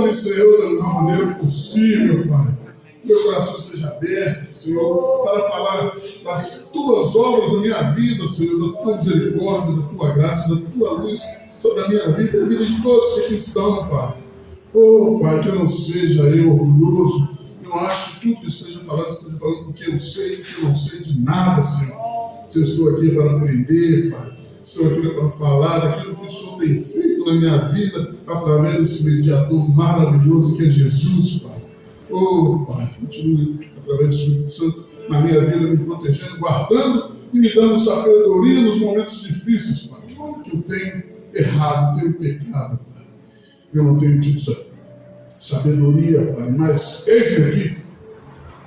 Use-me, Senhor, da melhor maneira possível, Pai. Meu coração seja aberto, Senhor, para falar das tuas obras na minha vida, Senhor, da tua misericórdia, da tua graça, da tua luz sobre a minha vida e a vida de todos que aqui estão, Pai. Oh, Pai, que eu não seja eu orgulhoso, eu acho que tudo que esteja falando porque eu sei que eu não sei de nada, Senhor. Se eu estou aqui para aprender, Pai, estou aqui para falar daquilo que o Senhor tem feito na minha vida, através desse mediador maravilhoso que é Jesus, Pai. Oh, Pai, continue através do Espírito Santo na minha vida, me protegendo, guardando e me dando sabedoria nos momentos difíceis, Pai. Onde que eu tenho errado, tenho pecado, Pai. Eu não tenho tido sabedoria, Pai, mas eis-me aqui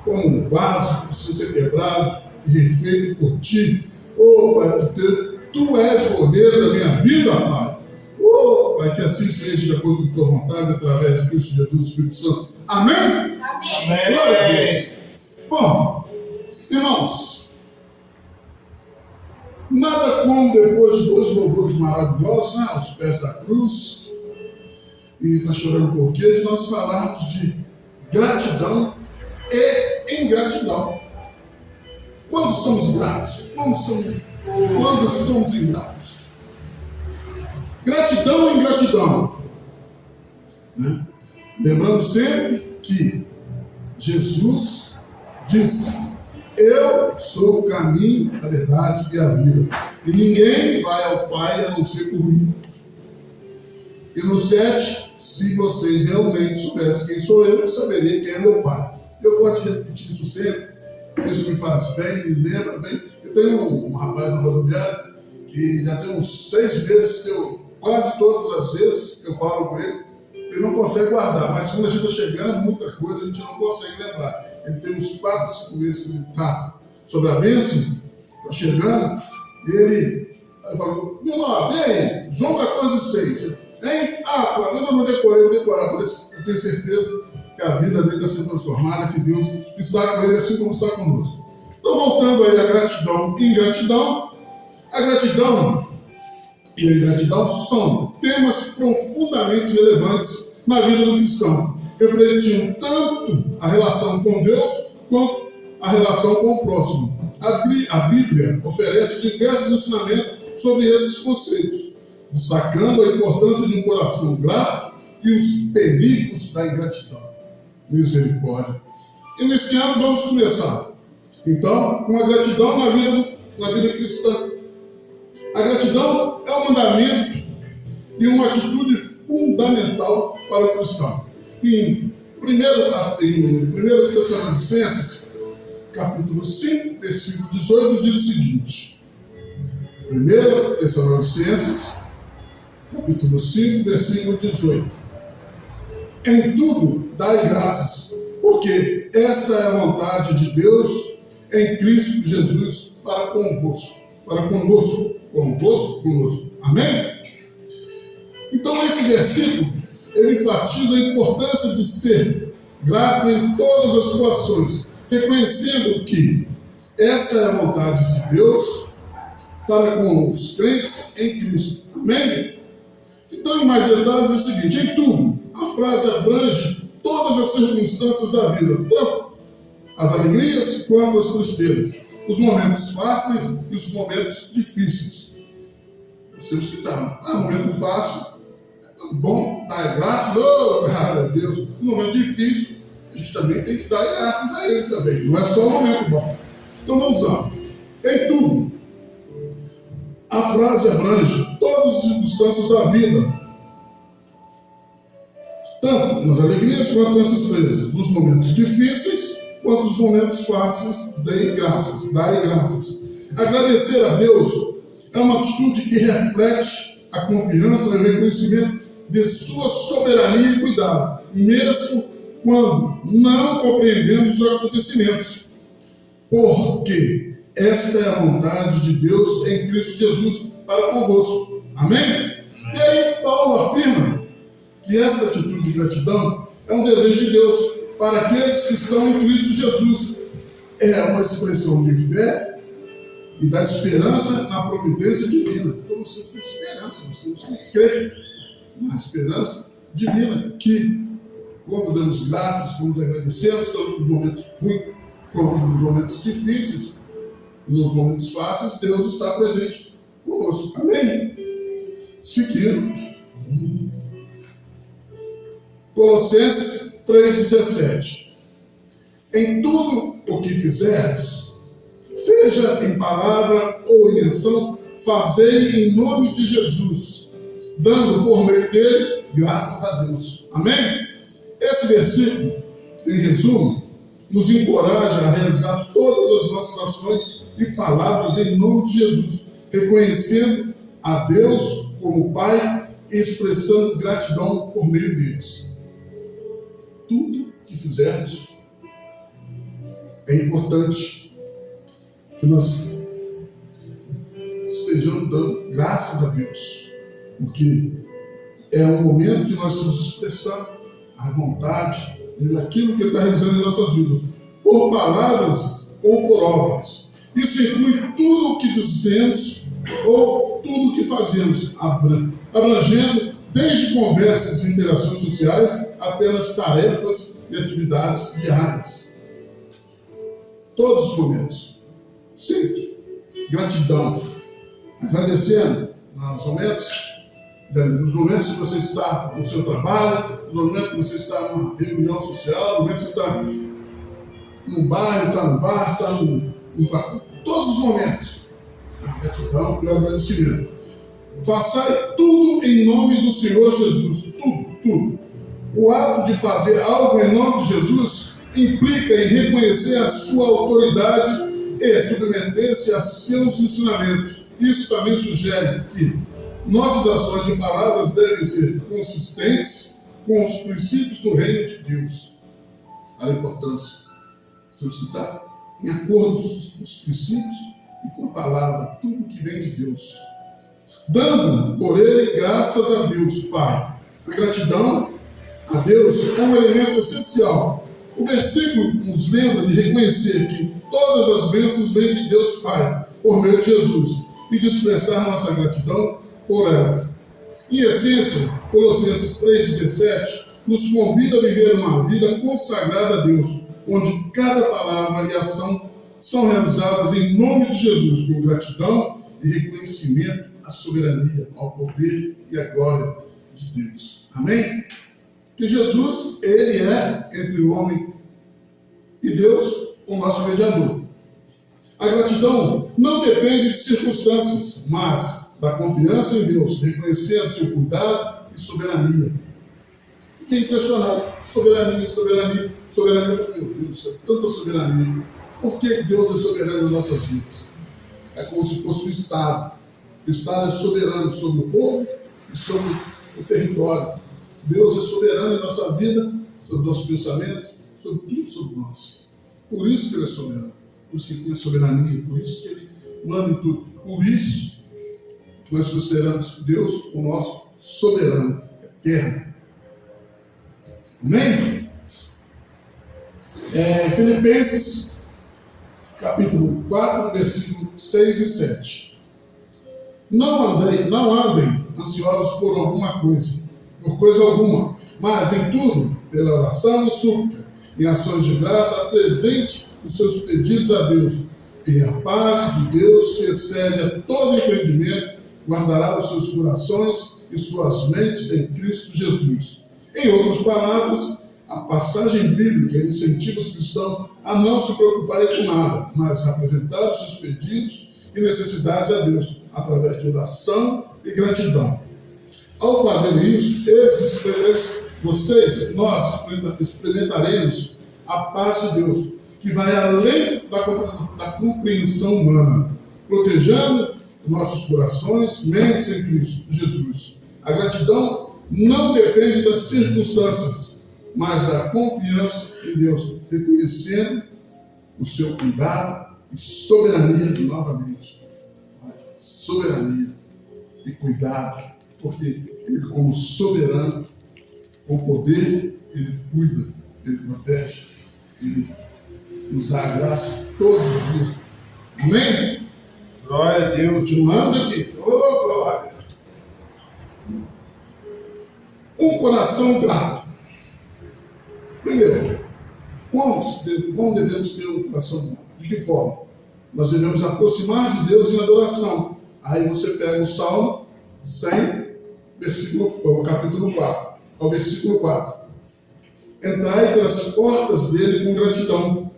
como um vaso que precisa ser quebrado e refeito por Ti. Oh, Pai, Tu és o olheiro da minha vida, Pai. Oh, Pai, que assim seja de acordo com a Tua vontade, através de Cristo Jesus, Espírito Santo. Amém? Amém. Glória a Deus. Bom, irmãos, nada como depois de dois louvores maravilhosos, né, aos pés da cruz, e está chorando por quê? De nós falarmos de gratidão e ingratidão. Quando somos gratos? Quando somos ingratos? Gratidão e ingratidão. Né? Lembrando sempre que Jesus disse: eu sou o caminho, a verdade e a vida. E ninguém vai ao Pai a não ser por mim. E no 7, se vocês realmente soubessem quem sou eu, saberia quem é meu Pai. Eu gosto de repetir isso sempre, porque isso me faz bem, me lembra bem. Eu tenho um rapaz na rodoviária que já tem uns 6 meses que quase todas as vezes eu falo com ele, ele não consegue guardar, mas quando a gente está chegando, é muita coisa, a gente não consegue lembrar. Ele tem uns 4, 5 meses que ele está sobre a bênção, está chegando, e ele falou: meu nome, e aí? João 14,6. Hein? Flávio, eu não decorei, vou decorar, mas eu tenho certeza que a vida dele está sendo transformada, que Deus está com ele assim como está conosco. Então, voltando aí à gratidão e ingratidão, a gratidão e a ingratidão são temas profundamente relevantes na vida do cristão, refletindo tanto a relação com Deus quanto a relação com o próximo. A Bíblia oferece diversos ensinamentos sobre esses conceitos, destacando a importância de um coração grato e os perigos da ingratidão. Misericórdia. Iniciando, vamos começar. Então, uma gratidão na vida cristã. A gratidão é um mandamento e uma atitude fundamental para o cristão. Em 1 Tessalonicenses, capítulo 5, versículo 18, diz o seguinte. 1 Tessalonicenses, capítulo 5, versículo 18. Em tudo dai graças, porque esta é a vontade de Deus em Cristo Jesus para convosco. Amém? Então esse versículo, ele enfatiza a importância de ser grato em todas as situações, reconhecendo que essa é a vontade de Deus para com os crentes em Cristo. Amém? Então, em mais detalhes, é o seguinte: em tudo, a frase abrange todas as circunstâncias da vida, tanto as alegrias quanto as tristezas, os momentos fáceis e os momentos difíceis. Nós temos que estar no momento fácil, bom, dar graças, glória a Deus. No momento difícil, a gente também tem que dar graças a Ele também, não é só o momento bom. Então vamos lá. Em tudo, a frase abrange todas as circunstâncias da vida, tanto nas alegrias quanto nas tristezas, nos momentos difíceis quanto nos momentos fáceis. Dai graças. Agradecer a Deus é uma atitude que reflete a confiança e o reconhecimento de sua soberania e cuidado, mesmo quando não compreendemos os acontecimentos, porque esta é a vontade de Deus em Cristo Jesus para convosco. Amém? E aí Paulo afirma que essa atitude de gratidão é um desejo de Deus para aqueles que estão em Cristo Jesus. É uma expressão de fé e da esperança na providência divina. Então nós temos esperança, nós temos que crer na esperança divina, que quando damos graças, quando agradecemos, tanto nos momentos ruins quanto nos momentos difíceis, nos momentos fáceis, Deus está presente conosco. Amém? Seguindo. Colossenses 3,17. Em tudo o que fizerdes, seja em palavra ou em ação, fazei em nome de Jesus, dando por meio dele graças a Deus. Amém? Esse versículo, em resumo, nos encoraja a realizar todas as nossas ações e palavras em nome de Jesus, reconhecendo a Deus como Pai e expressando gratidão por meio deles. Tudo que fizermos é importante que nós estejamos dando graças a Deus, porque é um momento que nós estamos expressando a vontade e aquilo que Ele está realizando em nossas vidas, por palavras ou por obras. Isso inclui tudo o que dizemos ou tudo o que fazemos, abrangendo desde conversas e interações sociais até nas tarefas e atividades diárias. Todos os momentos. Sempre. Gratidão. Agradecendo nos momentos que você está no seu trabalho, no momento que você está numa reunião social, no momento que você está no bairro, está no bar, está no todos os momentos. A gratidão e o agradecimento. Façai tudo em nome do Senhor Jesus. Tudo. O ato de fazer algo em nome de Jesus implica em reconhecer a sua autoridade e submeter-se a seus ensinamentos. Isso também sugere que nossas ações e palavras devem ser consistentes com os princípios do reino de Deus. A importância de estar em acordo com os princípios e com a palavra, tudo que vem de Deus. Dando por ele graças a Deus, Pai. A gratidão a Deus é um elemento essencial. O versículo nos lembra de reconhecer que todas as bênçãos vêm de Deus Pai, por meio de Jesus, e de expressar nossa gratidão por elas. Em essência, Colossenses 3,17 nos convida a viver uma vida consagrada a Deus, onde cada palavra e ação são realizadas em nome de Jesus, com gratidão e reconhecimento à soberania, ao poder e à glória de Deus. Amém? Que Jesus, Ele é, entre o homem e Deus, o nosso mediador. A gratidão não depende de circunstâncias, mas da confiança em Deus, reconhecendo seu cuidado e soberania. Fiquei impressionado. Soberania. Meu Deus, tanta soberania. Por que Deus é soberano nas nossas vidas? É como se fosse um Estado. O Estado é soberano sobre o povo e sobre o território. Deus é soberano em nossa vida, sobre nossos pensamentos, sobre tudo sobre nós. Por isso que Ele é soberano. Por isso que Ele tem soberania. Por isso que Ele manda em tudo. Por isso que nós consideramos Deus o nosso soberano eterno. Amém? Filipenses, capítulo 4, versículos 6 e 7. Não andem ansiosos por alguma coisa, por coisa alguma, mas em tudo, pela oração e súplica, em ações de graça, apresente os seus pedidos a Deus. E a paz de Deus, que excede a todo entendimento, guardará os seus corações e suas mentes em Cristo Jesus. Em outras palavras, a passagem bíblica incentiva os cristãos a não se preocuparem com nada, mas a apresentar os seus pedidos e necessidades a Deus, através de oração e gratidão. Ao fazer isso, nós experimentaremos a paz de Deus, que vai além da compreensão humana, protegendo nossos corações, mentes em Cristo Jesus. A gratidão não depende das circunstâncias, mas da confiança em Deus, reconhecendo o seu cuidado e soberania novamente. Soberania e cuidado, porque Ele, como soberano, com poder, Ele cuida, Ele protege, Ele nos dá a graça todos os dias. Amém? Glória a Deus. Continuamos aqui. Oh, glória! Um coração grato. como devemos ter um coração grato? De que forma? Nós devemos aproximar de Deus em adoração. Aí você pega o Salmo 100, capítulo 4, ao versículo 4. Entrai pelas portas dele com gratidão,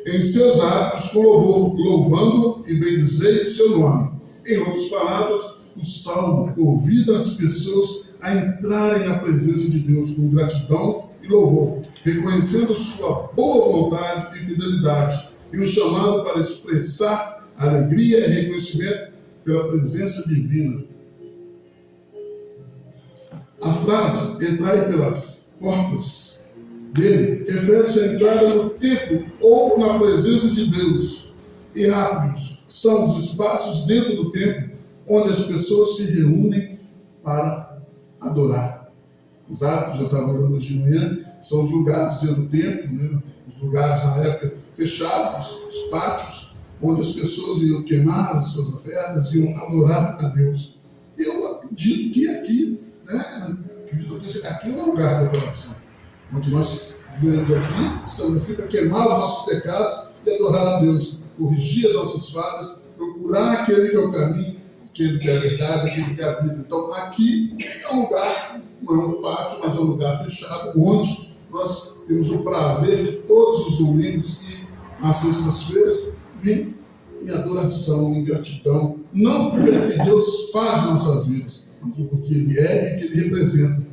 em seus atos com louvor, louvando e bendizei o seu nome. Em outras palavras, o Salmo convida as pessoas a entrarem na presença de Deus com gratidão e louvor, reconhecendo sua boa vontade e fidelidade, e um chamado para expressar alegria e reconhecimento pela presença divina. A frase, entrai pelas portas dele, refere-se à entrada no templo ou na presença de Deus. E átrios são os espaços dentro do templo onde as pessoas se reúnem para adorar. Os átrios, eu estava falando hoje de manhã, são os lugares dentro do templo, né? Os lugares na época fechados, os pátios, onde as pessoas iam queimar as suas ofertas, iam adorar a Deus. E eu acredito que aqui, né? Acredito que aqui é um lugar de adoração, onde nós viemos aqui, estamos aqui para queimar os nossos pecados e adorar a Deus, corrigir as nossas falhas, procurar aquele que é o caminho, aquele que é a verdade, aquele que é a vida. Então aqui é um lugar, não é um pátio, mas é um lugar fechado, onde nós temos o prazer de todos os domingos e nas sextas-feiras vir em adoração, em gratidão, não pelo que Deus faz em nossas vidas, mas porque Ele é e que Ele representa,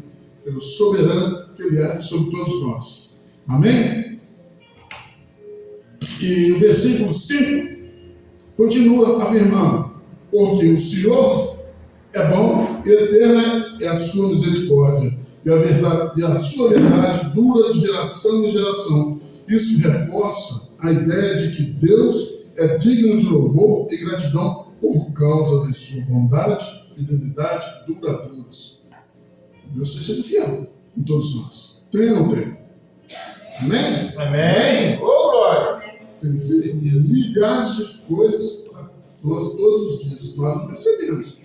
pelo soberano que Ele é sobre todos nós. Amém? E o versículo 5 continua afirmando: porque o Senhor é bom e eterna é a sua misericórdia, e a sua verdade dura de geração em geração. Isso reforça a ideia de que Deus é digno de louvor e gratidão por causa de sua bondade, fidelidade duradouras. Deus seja fiel em todos nós. Tem ou não tem? Amém? Amém. Ô, glória. Tem feito milhares de coisas para nós todos os dias. Nós não percebemos.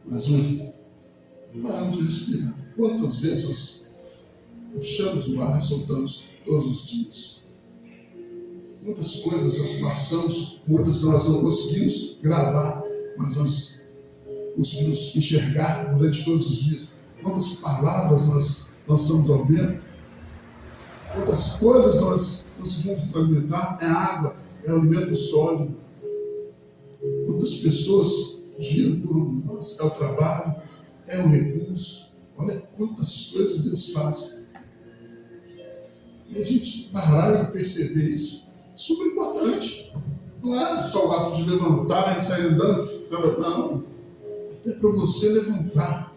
Mas paramos de respirar. Quantas vezes nós puxamos o ar e soltamos todos os dias? Muitas coisas nós passamos, muitas nós não conseguimos gravar, mas nós conseguimos enxergar durante todos os dias. Quantas palavras nós estamos ouvindo, quantas coisas nós conseguimos alimentar, é água, é alimento sólido. Quantas pessoas giram em torno de nós, é o trabalho, é o recurso. Olha quantas coisas Deus faz. E a gente parar e perceber isso é super importante. Não é só o ato de levantar e sair andando. Não. Até para você levantar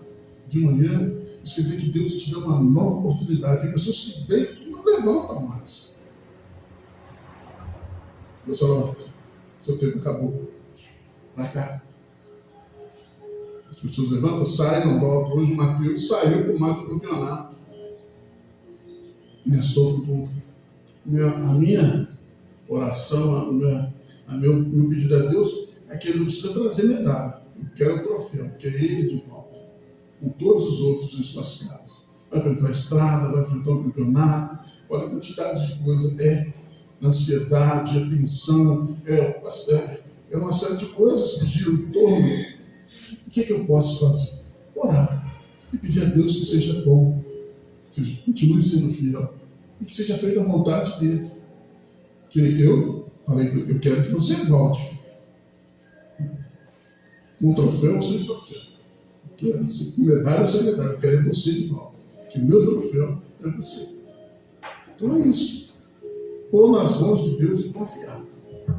de manhã, isso quer dizer que Deus te dá uma nova oportunidade. Tem pessoas que deitam e não levantam mais. Deus falou: seu tempo acabou. Para cá. As pessoas levantam, saem, não voltam. Hoje o Mateus saiu por mais um campeonato. E estou futuro. A minha oração, meu pedido a Deus é que Ele não precisa trazer medalha. Eu quero o troféu, que é Ele de volta. Com todos os outros em suas casas. Vai enfrentar a estrada, vai enfrentar o campeonato. Olha a quantidade de coisa. É ansiedade, é tensão, é uma série de coisas que giram em torno. O que eu posso fazer? Orar. E pedir a Deus que seja bom. Que seja, continue sendo fiel. E que seja feita a vontade dele. Que eu falei, eu quero que você volte. Um troféu, você troféu. Medalha, você medalha. Eu quero você de volta. Que o meu troféu é você. Então é isso. Pôr nas mãos de Deus e confiar.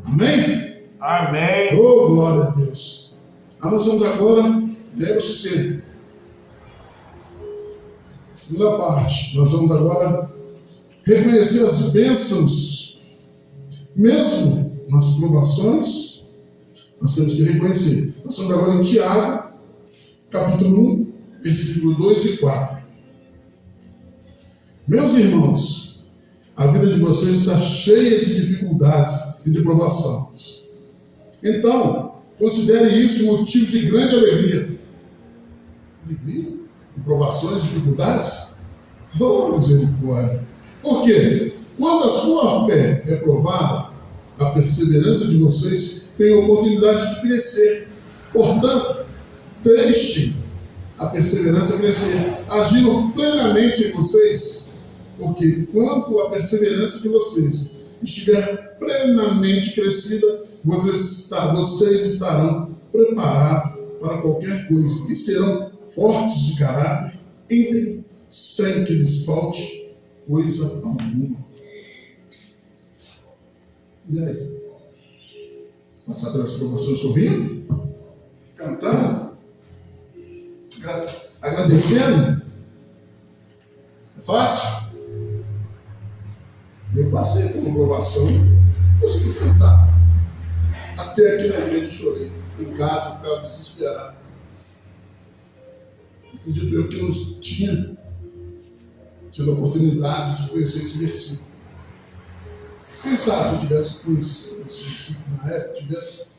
Amém? Amém. Oh, glória a Deus. Nós vamos agora, deve-se ser. Segunda parte. Nós vamos agora reconhecer as bênçãos, mesmo nas provações, nós temos que reconhecer. Nós estamos agora em Tiago, capítulo 1, versículo 2 e 4. Meus irmãos, a vida de vocês está cheia de dificuldades e de provações. Então, considere isso motivo de grande alegria. Alegria? Provações, dificuldades? Oh, misericórdia! Por quê? Quando a sua fé é provada, a perseverança de vocês tem a oportunidade de crescer. Portanto, deixe a perseverança crescer, agindo plenamente em vocês, porque quando a perseverança de vocês estiver plenamente crescida, vocês estarão preparados para qualquer coisa e serão fortes de caráter, íntegros, sem que lhes falte coisa alguma. E aí? Passar pelas provações sorrindo? Cantando? Agradecendo? É fácil? Eu passei por uma provação, consegui cantar. Até aqui na igreja eu chorei. Em casa eu ficava desesperado. Acredito eu que não tinha tido a oportunidade de conhecer esse versículo. Quem sabe se eu tivesse conhecido esse versículo na época, tivesse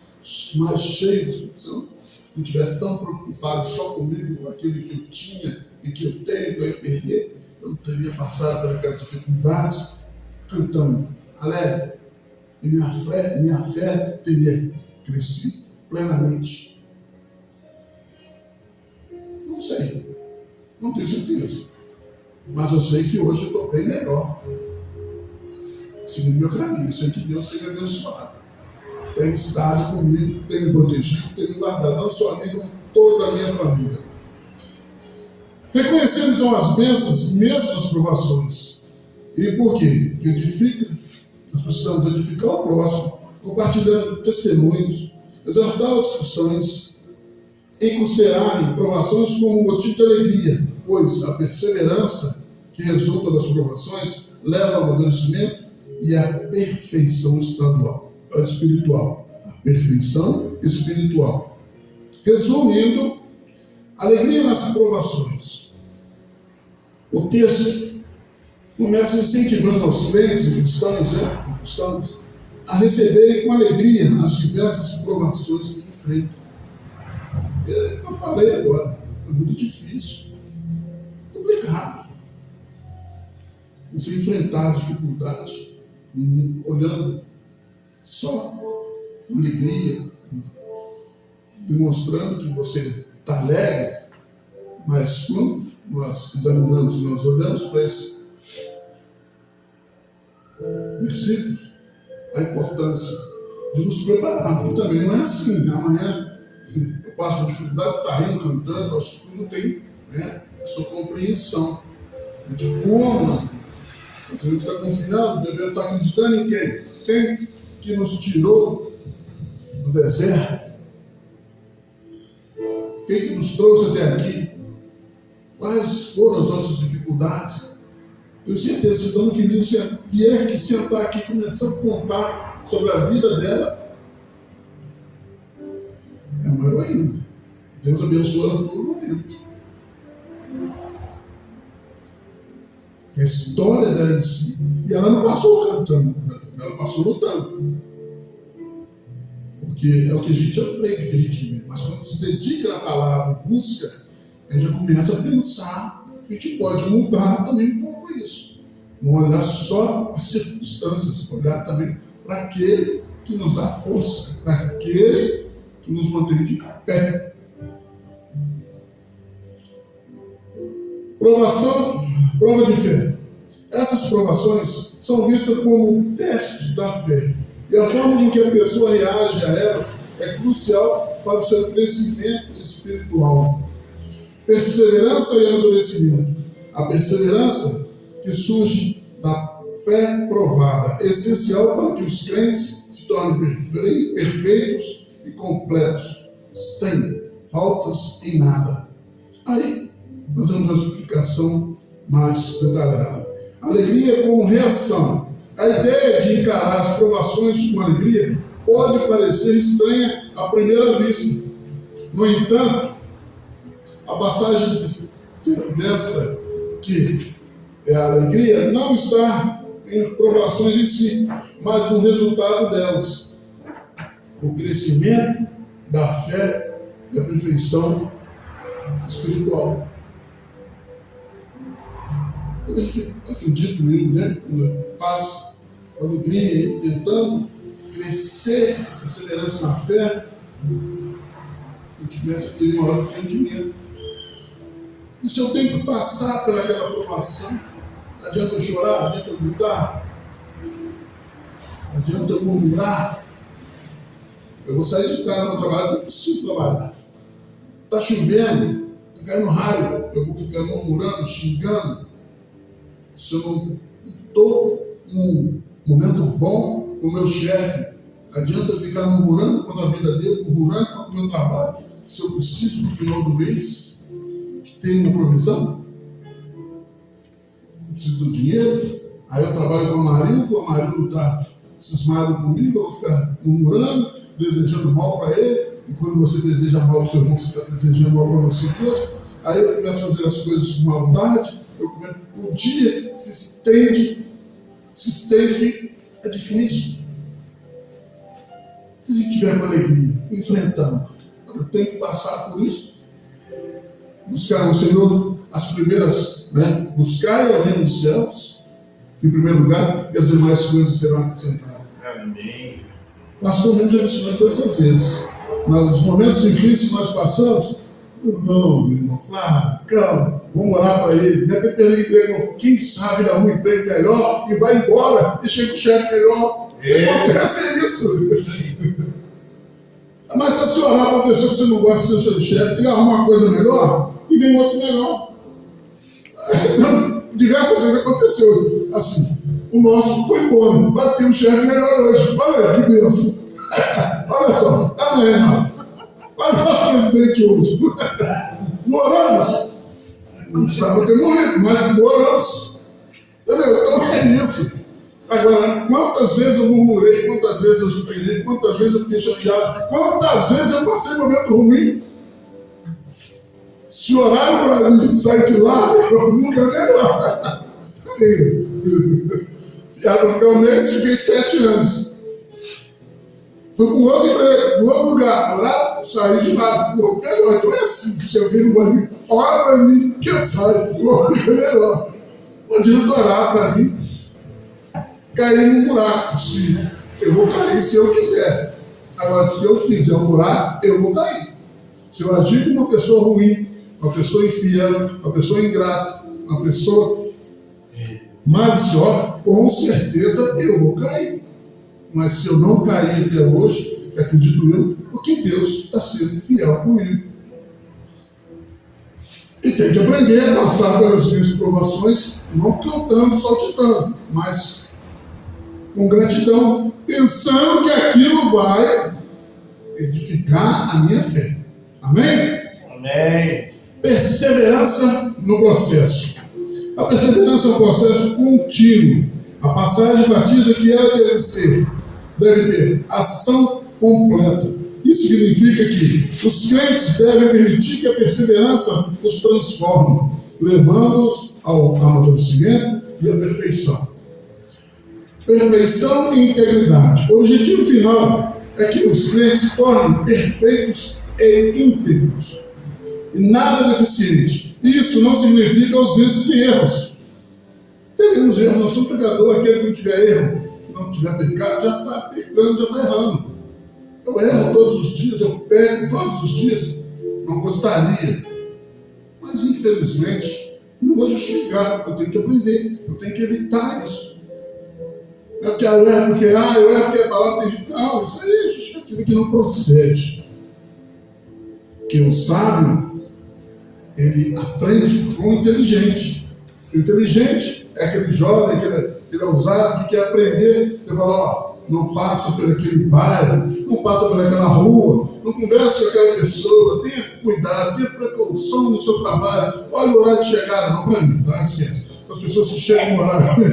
mais cheio de instrução, não tivesse tão preocupado só comigo, com aquilo que eu tinha e que eu tenho, que eu ia perder, eu não teria passado por aquelas dificuldades cantando alegre. E minha fé teria crescido plenamente. Não sei, não tenho certeza. Mas eu sei que hoje eu estou bem melhor. Segundo meu caminho, eu sei que Deus tem me abençoado. Tem estado comigo, tem me protegido, tem me guardado, não só a mim, como toda a minha família. Reconhecendo então as bênçãos, mesmo as provações. E por quê? Porque nós precisamos edificar o próximo, compartilhando testemunhos, exortar os cristãos em considerarem provações como motivo de alegria, pois a perseverança que resulta das provações leva ao amadurecimento e à perfeição espiritual. A perfeição espiritual. Resumindo, alegria nas provações. O texto começa incentivando aos crentes e cristãos a receberem com alegria as diversas provações que enfrentam. Eu falei agora, é muito difícil, complicado. Você enfrentar a dificuldade, olhando só com alegria, demonstrando que você está alegre, mas quando nós examinamos e nós olhamos para esse versículo, a importância de nos preparar, porque também não é assim, amanhã eu passo por dificuldade, está rindo, cantando, acho que tudo tem a sua compreensão de como nós devemos estar confiando, devemos estar acreditando em quem? Quem que nos tirou do deserto? Quem que nos trouxe até aqui? Quais foram as nossas dificuldades? Tenho certeza que se Dona Felícia vier que sentar aqui e começar a contar sobre a vida dela, é uma heroína. Deus abençoa ela a todo momento. A história dela em si, e ela não passou cantando, ela passou lutando. Porque é o que a gente aprende, o que a gente vê. Mas quando se dedica na palavra e busca, a gente já começa a pensar que a gente pode mudar também um pouco isso. Não olhar só as circunstâncias, olhar também para aquele que nos dá força, para aquele que nos mantém de pé. Prova de fé. Essas provações são vistas como um teste da fé. E a forma com que a pessoa reage a elas é crucial para o seu crescimento espiritual. Perseverança e amadurecimento. A perseverança que surge da fé provada é essencial para que os crentes se tornem perfeitos e completos, sem faltas em nada. Aí, fazemos uma explicação mais detalhada. Alegria como reação. A ideia de encarar as provações com alegria pode parecer estranha à primeira vista. No entanto, a passagem desta, que é a alegria, não está em provações em si, mas no resultado delas. O crescimento da fé e a perfeição espiritual. Quando a gente, acredito eu, né, passa alegria, tentando crescer, acelerança na fé, a gente começa a ter maior entendimento. E se eu tenho que passar por aquela aprovação, adianta eu chorar, adianta eu gritar, adianta eu murmurar. Eu vou sair de casa para trabalhar, eu preciso trabalhar. Está chovendo, está caindo raio, eu vou ficar murmurando, xingando. Se eu não estou num momento bom com o meu chefe, adianta eu ficar murmurando contra a vida dele, murmurando contra o meu trabalho, se eu preciso no final do mês ter uma provisão? Eu preciso do dinheiro, aí eu trabalho com o marido está cismado comigo, eu vou ficar murmurando, desejando mal para ele, e quando você deseja mal para o seu irmão, você está desejando mal para você mesmo. Aí eu começo a fazer as coisas com maldade, o dia se estende que é difícil. Se a gente tiver uma alegria, enfrentando, eu tenho que passar por isso, buscar no Senhor as primeiras, né? Buscar o reino dos céus, em primeiro lugar, e as demais coisas serão acrescentadas. Amém. Pastor mesmo já me ensinou diversas vezes. Nos momentos difíceis que nós passamos, meu irmão, Flávio, calma, vamos orar para ele. Não é para ter emprego, quem sabe dá um emprego melhor e vai embora e chega o chefe melhor. Acontece isso. Mas se você orar para uma pessoa que você não gosta do seu chefe, ele arruma uma coisa melhor e vem outro melhor. Diversas vezes aconteceu assim. O nosso foi bom, bateu um chefe melhor hoje. Olha aí, que bênção. Olha só, não. Olha o nosso presidente hoje. Não oramos. Não estava ter morrido, mas oramos. Entendeu? Então é isso. Agora, quantas vezes eu murmurei, quantas vezes eu surpreendi, quantas vezes eu fiquei chateado, quantas vezes eu passei momentos ruins. Se oraram para mim sair de lá, eu nunca nem lá. Era para ficar um mês, fiquei 7 anos. Fui para um outro emprego, um outro lugar, orar, saí de lá. Melhor, então é assim, se alguém não vai me, ora para mim, que eu saio, melhor. Não adianta orar para mim, cair num buraco. Se eu vou cair se eu quiser. Agora, se eu fizer um buraco, eu vou cair. Se eu agir como uma pessoa ruim, uma pessoa infiel, uma pessoa ingrata, uma pessoa maliciosa, com certeza eu vou cair. Mas se eu não cair até hoje, acredito eu, porque Deus está sendo fiel comigo. E tem que aprender a passar pelas minhas provações, não cantando, saltitando, mas com gratidão, pensando que aquilo vai edificar a minha fé. Amém? Amém. Perseverança no processo. A perseverança é um processo contínuo. A passagem enfatiza que ela deve ter ação completa. Isso significa que os crentes devem permitir que a perseverança os transforme, levando-os ao amadurecimento e à perfeição. Perfeição e integridade. O objetivo final é que os crentes se tornem perfeitos e íntegros, e nada deficiente. Isso não significa ausência de erros. Teremos erros, nós somos pecadores. Aquele que não tiver erro, que não tiver pecado, já está pecando, já está errando. Eu erro todos os dias, eu peco todos os dias. Não gostaria, mas infelizmente não vou justificar. Eu tenho que aprender, eu tenho que evitar isso. Não é porque eu erro porque a palavra tem jeito. Não, isso aí é justificativa que não procede. Porque o sábio, ele aprende com o inteligente. O inteligente é aquele jovem, aquele ousado que quer aprender. Você fala, ó, não passa por aquele bairro, não passa por aquela rua, não conversa com aquela pessoa, tenha cuidado, tenha precaução no seu trabalho. Olha o horário de chegada, não para mim, tá? Esquece. As pessoas que chegam no horário.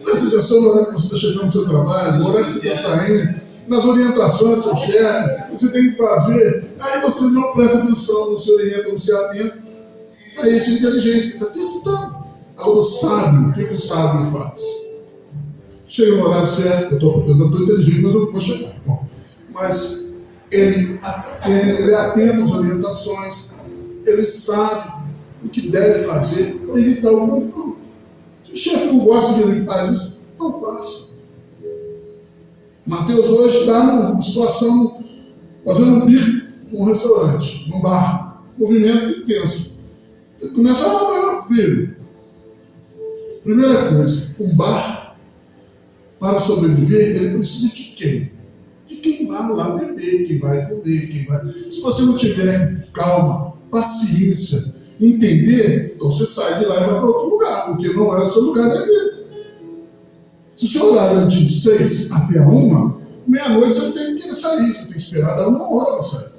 Presta atenção no horário que você está chegando no seu trabalho, no horário que você está saindo, nas orientações do seu chefe, o que você tem que fazer. Aí você não presta atenção, não se orienta, não se atenta. Aí esse inteligente está testando. Agora o sábio, o que o sábio faz? Chega no horário certo, eu estou inteligente, mas eu vou chegar. Bom, mas ele atenta às orientações, ele sabe o que deve fazer para evitar o confronto. Se o chefe não gosta que ele faz isso, não faça. Mateus hoje está numa situação, fazendo um bico num restaurante, num bar, movimento intenso. Ele começa, meu filho, primeira coisa, um bar, para sobreviver, ele precisa de quem? De quem vai lá beber, quem vai comer, quem vai... Se você não tiver calma, paciência, entender, então você sai de lá e vai para outro lugar, porque não é o seu lugar de vida. Se o seu horário é de 6 até 1, meia-noite você não tem que sair, você tem que esperar dar 1 hora para sair.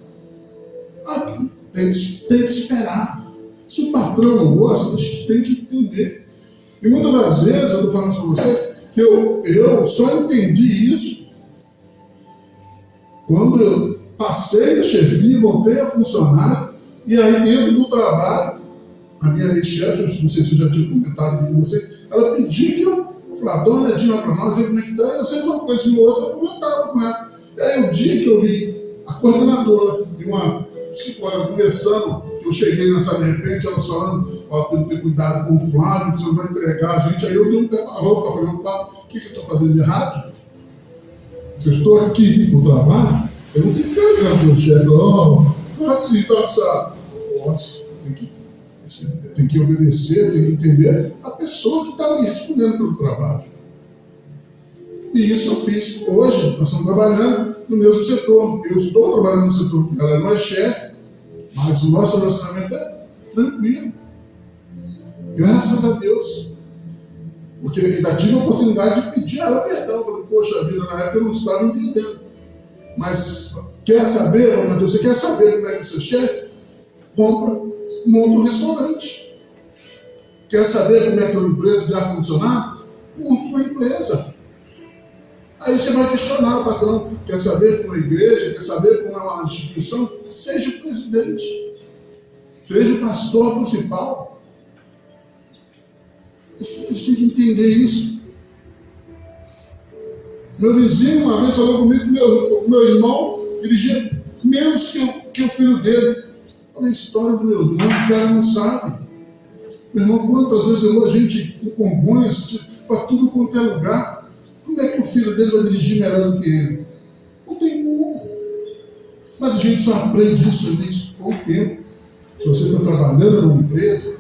Tem que esperar. Se o patrão não gosta, a gente tem que entender. E muitas das vezes, eu estou falando para vocês, que eu só entendi isso quando eu passei da chefia, voltei a funcionário, e aí dentro do trabalho, a minha ex-chefe, não sei se eu já tinha comentado com você, ela pediu que eu falava, dá uma olhadinha para nós, ver como é que está, e às vezes uma coisa e outra, eu comentava com ela. E aí o dia que eu vi a coordenadora e uma psicóloga conversando, eu cheguei nessa de repente, elas falando, tem que ter cuidado com o Flávio, que você não vai entregar a gente, aí eu dei um pé na roupa, falei, o que eu estou fazendo de errado? Se eu estou aqui no trabalho, eu não tenho que ficar ligando para o chefe, tá assim, tá assado. Nossa, tem que obedecer, tem que entender a pessoa que está ali respondendo pelo trabalho. E isso eu fiz. Hoje, nós estamos trabalhando no mesmo setor. Eu estou trabalhando no setor, ela não é chefe, mas o nosso relacionamento é tranquilo. Graças a Deus. Porque eu ainda tive a oportunidade de pedir a ela perdão. Eu falei, poxa vida, na época eu não estava entendendo. Mas quer saber, Matheus, você quer saber como é que é o seu chefe? Compra, monta um restaurante. Quer saber como é que é uma empresa de ar-condicionado? Monta uma empresa. Aí você vai questionar o patrão. Quer saber como é uma igreja? Quer saber como é uma instituição? Seja o presidente. Seja o pastor principal. A gente tem que entender isso. Meu vizinho uma vez falou comigo que meu irmão dirigia menos que o filho dele. Olha a história do meu irmão, o cara não sabe. Meu irmão, quantas vezes levou a gente em Congonhas para tudo quanto é lugar. Como é que o filho dele vai dirigir melhor do que ele? Não tem como. Mas a gente só aprende isso com o tempo. Se você está trabalhando numa empresa,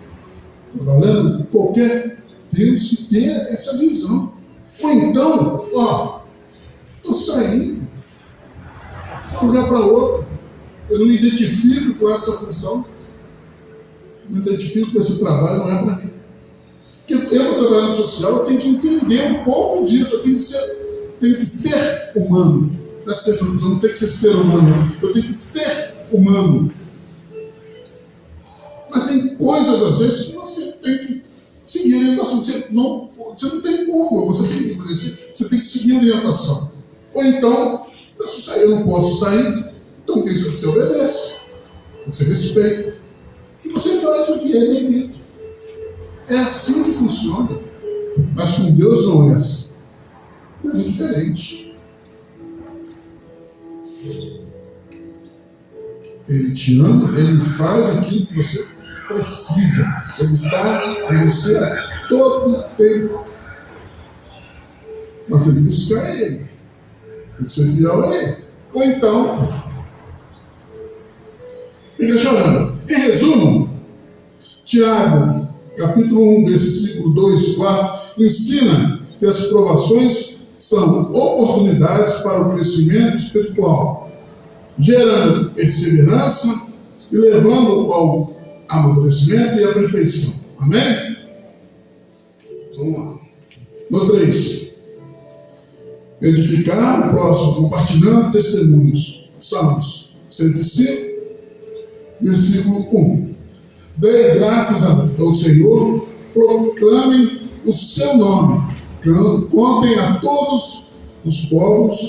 trabalhando em qualquer tempo, se ter essa visão. Ou então, estou saindo de um lugar para outro. Eu não me identifico com essa função. Não me identifico com esse trabalho, não é para mim. Porque eu estou trabalhando social, eu tenho que entender um pouco disso, eu tenho que ser humano. Eu não tenho que ser humano, eu tenho que ser humano. Mas tem coisas, às vezes, que você tem que seguir a orientação. Você não tem como, você tem que seguir a orientação. Ou então, eu não posso sair, então você obedece, você respeita, e você faz o que é devido. É assim que funciona. Mas com Deus não é assim. Deus é diferente. Ele te ama, ele faz aquilo que você precisa. Ele está com você todo o tempo. Mas tem que buscar ele. Tem que ser fiel a ele. Ou então, fica chorando. Em resumo, Tiago, capítulo 1, versículo 2 e 4, ensina que as provações são oportunidades para o crescimento espiritual, gerando perseverança e levando ao amadurecimento e à perfeição. Amém? Vamos lá. No 3. Edificar o próximo, compartilhando testemunhos. Salmos 105, versículo 1. Dê graças ao Senhor, proclamem o seu nome, contem a todos os povos,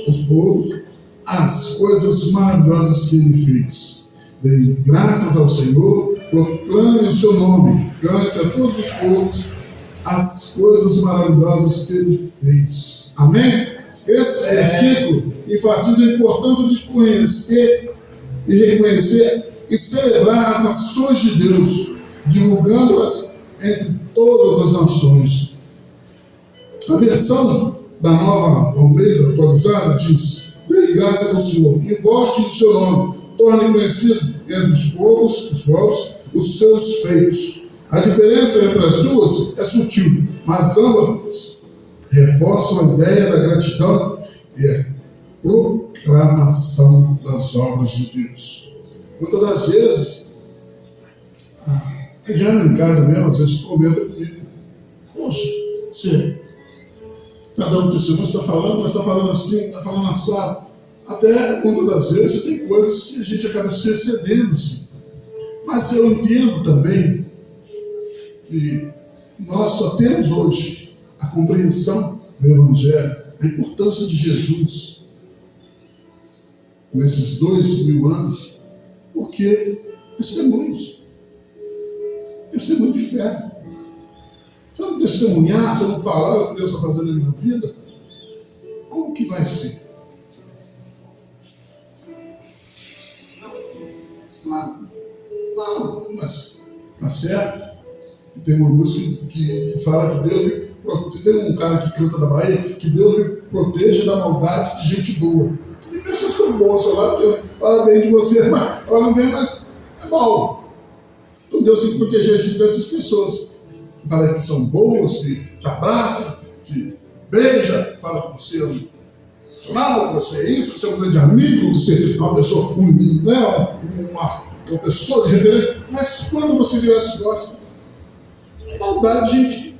as coisas maravilhosas que ele fez. Dê graças ao Senhor, proclame o seu nome, cante a todos os povos as coisas maravilhosas que ele fez. Amém? Esse versículo enfatiza a importância de conhecer e reconhecer e celebrar as ações de Deus, divulgando-as entre todas as nações. A versão da Nova Almeida atualizada diz: dê graças ao Senhor, invoque o seu nome, torne conhecido entre os povos, os seus feitos. A diferença entre as duas é sutil, mas ambas reforçam a ideia da gratidão e a proclamação das obras de Deus. Muitas das vezes, já em casa mesmo, às vezes comenta comigo: poxa, você está dando testemunho, você está falando, mas está falando assim, está falando assado. Até muitas das vezes tem coisas que a gente acaba se excedendo, assim. Mas eu entendo também que nós só temos hoje a compreensão do Evangelho, a importância de Jesus nesses 2000 anos, porque testemunho de fé. Se eu não testemunhar, se eu não falar o que Deus está fazendo na minha vida, como que vai ser? Não, mas tá certo. Tem uma música que fala que Deus me protege. Tem um cara que canta na Bahia que Deus me proteja da maldade de gente boa. Tem pessoas tão boas lá que falam bem de você, mas falam bem, mas é mal. Então Deus tem que proteger a gente dessas pessoas. Fala que são boas, que te abraçam, te beija, fala que você é um profissional, que você é isso, que você é um grande amigo, que você é uma pessoa, uma pessoa de referência. Mas quando você virar as costas, maldade, gente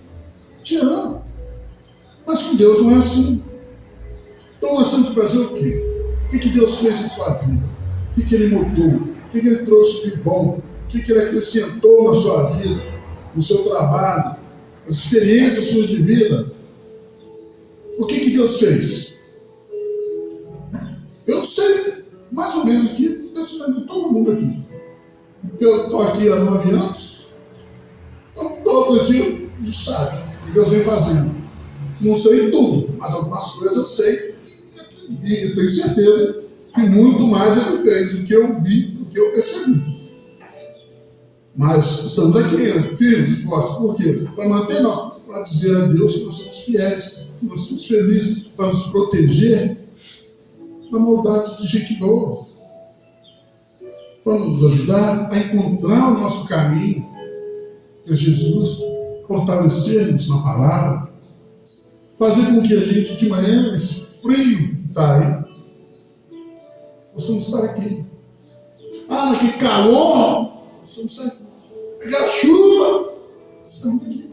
te ama. Mas com Deus não é assim. Então nós temos que fazer o quê? O que Deus fez em sua vida? O que Ele mudou? O que Ele trouxe de bom? O que Ele acrescentou na sua vida, no seu trabalho, as experiências suas de vida? O que Deus fez? Eu sei, mais ou menos aqui, Deus fez de todo mundo aqui. Eu estou aqui há 9 anos, então, todos aqui a gente sabe o que Deus vem fazendo. Não sei tudo, mas algumas coisas eu sei e eu tenho certeza que muito mais Ele fez do que eu vi, do que eu percebi. Mas estamos aqui, firmes e fortes. Por quê? Para manter, não. Para dizer a Deus que nós somos fiéis, que nós somos felizes, para nos proteger da maldade de gente boa. Para nos ajudar a encontrar o nosso caminho para Jesus, fortalecer-nos na palavra, fazer com que a gente, de manhã, nesse frio que está aí, possamos estar aqui. Naquele calor, possamos estar aqui. Aquela chuva, estamos aqui.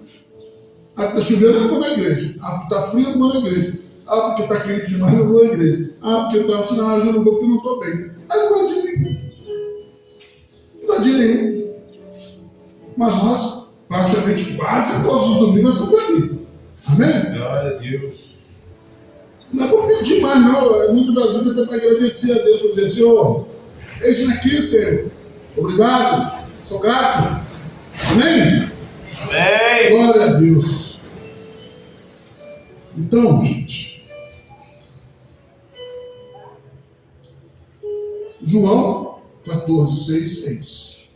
Que está chovendo, eu não vou na igreja. Porque está frio, eu não vou na igreja. Porque está quente demais, eu não vou na igreja. Porque está assim, eu não vou porque eu não estou bem. Aí não vai de nenhum. Não vai de nenhum. Mas nós, praticamente quase todos os domingos, estamos aqui. Amém? Glória a Deus. Não é para pedir mais, não. Muitas das vezes é para agradecer a Deus, para dizer: Senhor, eis-me aqui, Senhor. Obrigado. Sou grato. Amém? Amém. Glória a Deus. Então, gente, João 14:6.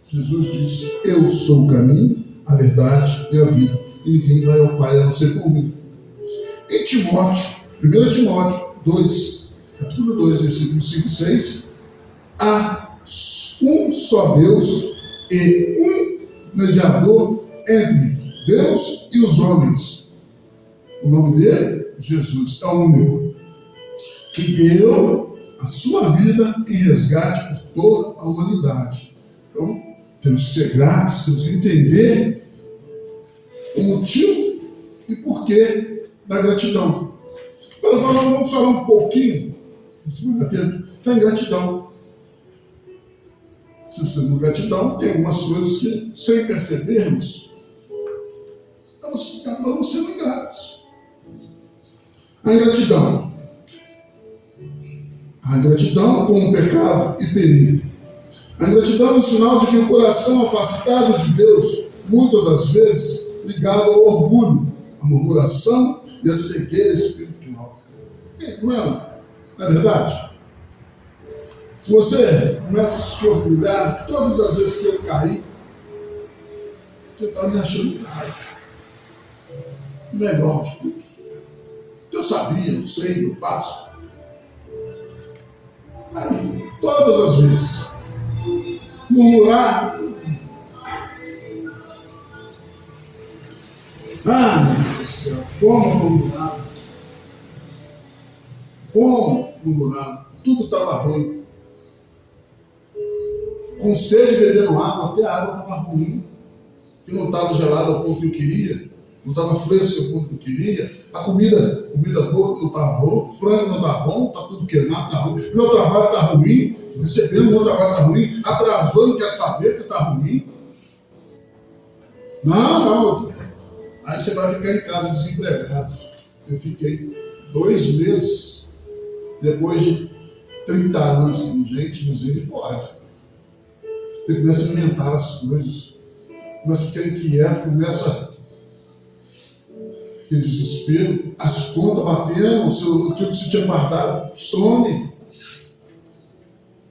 Jesus disse: eu sou o caminho, a verdade e a vida, e ninguém vai ao Pai a não ser por mim. Em Timóteo, 1 Timóteo 2, capítulo 2, versículos 5 e 6, há um só Deus e um mediador entre Deus e os homens. O nome dele, Jesus, é o único, que deu a sua vida em resgate por toda a humanidade. Então, temos que ser gratos, temos que entender o motivo e porquê da gratidão. Agora vamos falar um pouquinho, da gratidão. Sistema de gratidão tem algumas coisas que, sem percebermos, acabamos sendo ingratos. A ingratidão como pecado e perigo. A ingratidão é um sinal de que o coração afastado de Deus, muitas das vezes ligado ao orgulho, à murmuração e à cegueira espiritual. Não é verdade? Se você começa a se orgulhar, todas as vezes que eu caí, eu estava me achando errado. melhor de todos. Eu sabia, eu sei, eu faço. Aí, todas as vezes, murmurar. Meu Deus do céu, como murmurar? Como murmurar? Tudo estava ruim. Com sede bebendo água, até a água estava ruim. Que não estava gelada ao ponto que eu queria, não estava fresca ao ponto que eu queria. A comida boa não estava boa, o frango não estava bom, está tudo queimado, está ruim. Meu trabalho está ruim, recebendo meu trabalho está ruim, atrasando, quer saber que está ruim. Não. Aí você vai ficar em casa desempregado. Eu fiquei 2 meses, depois de 30 anos, gente, misericórdia. Você começa a alimentar as coisas, começa a ficar inquieto, começa aquele desespero, as contas batendo, aquilo que você tinha guardado some.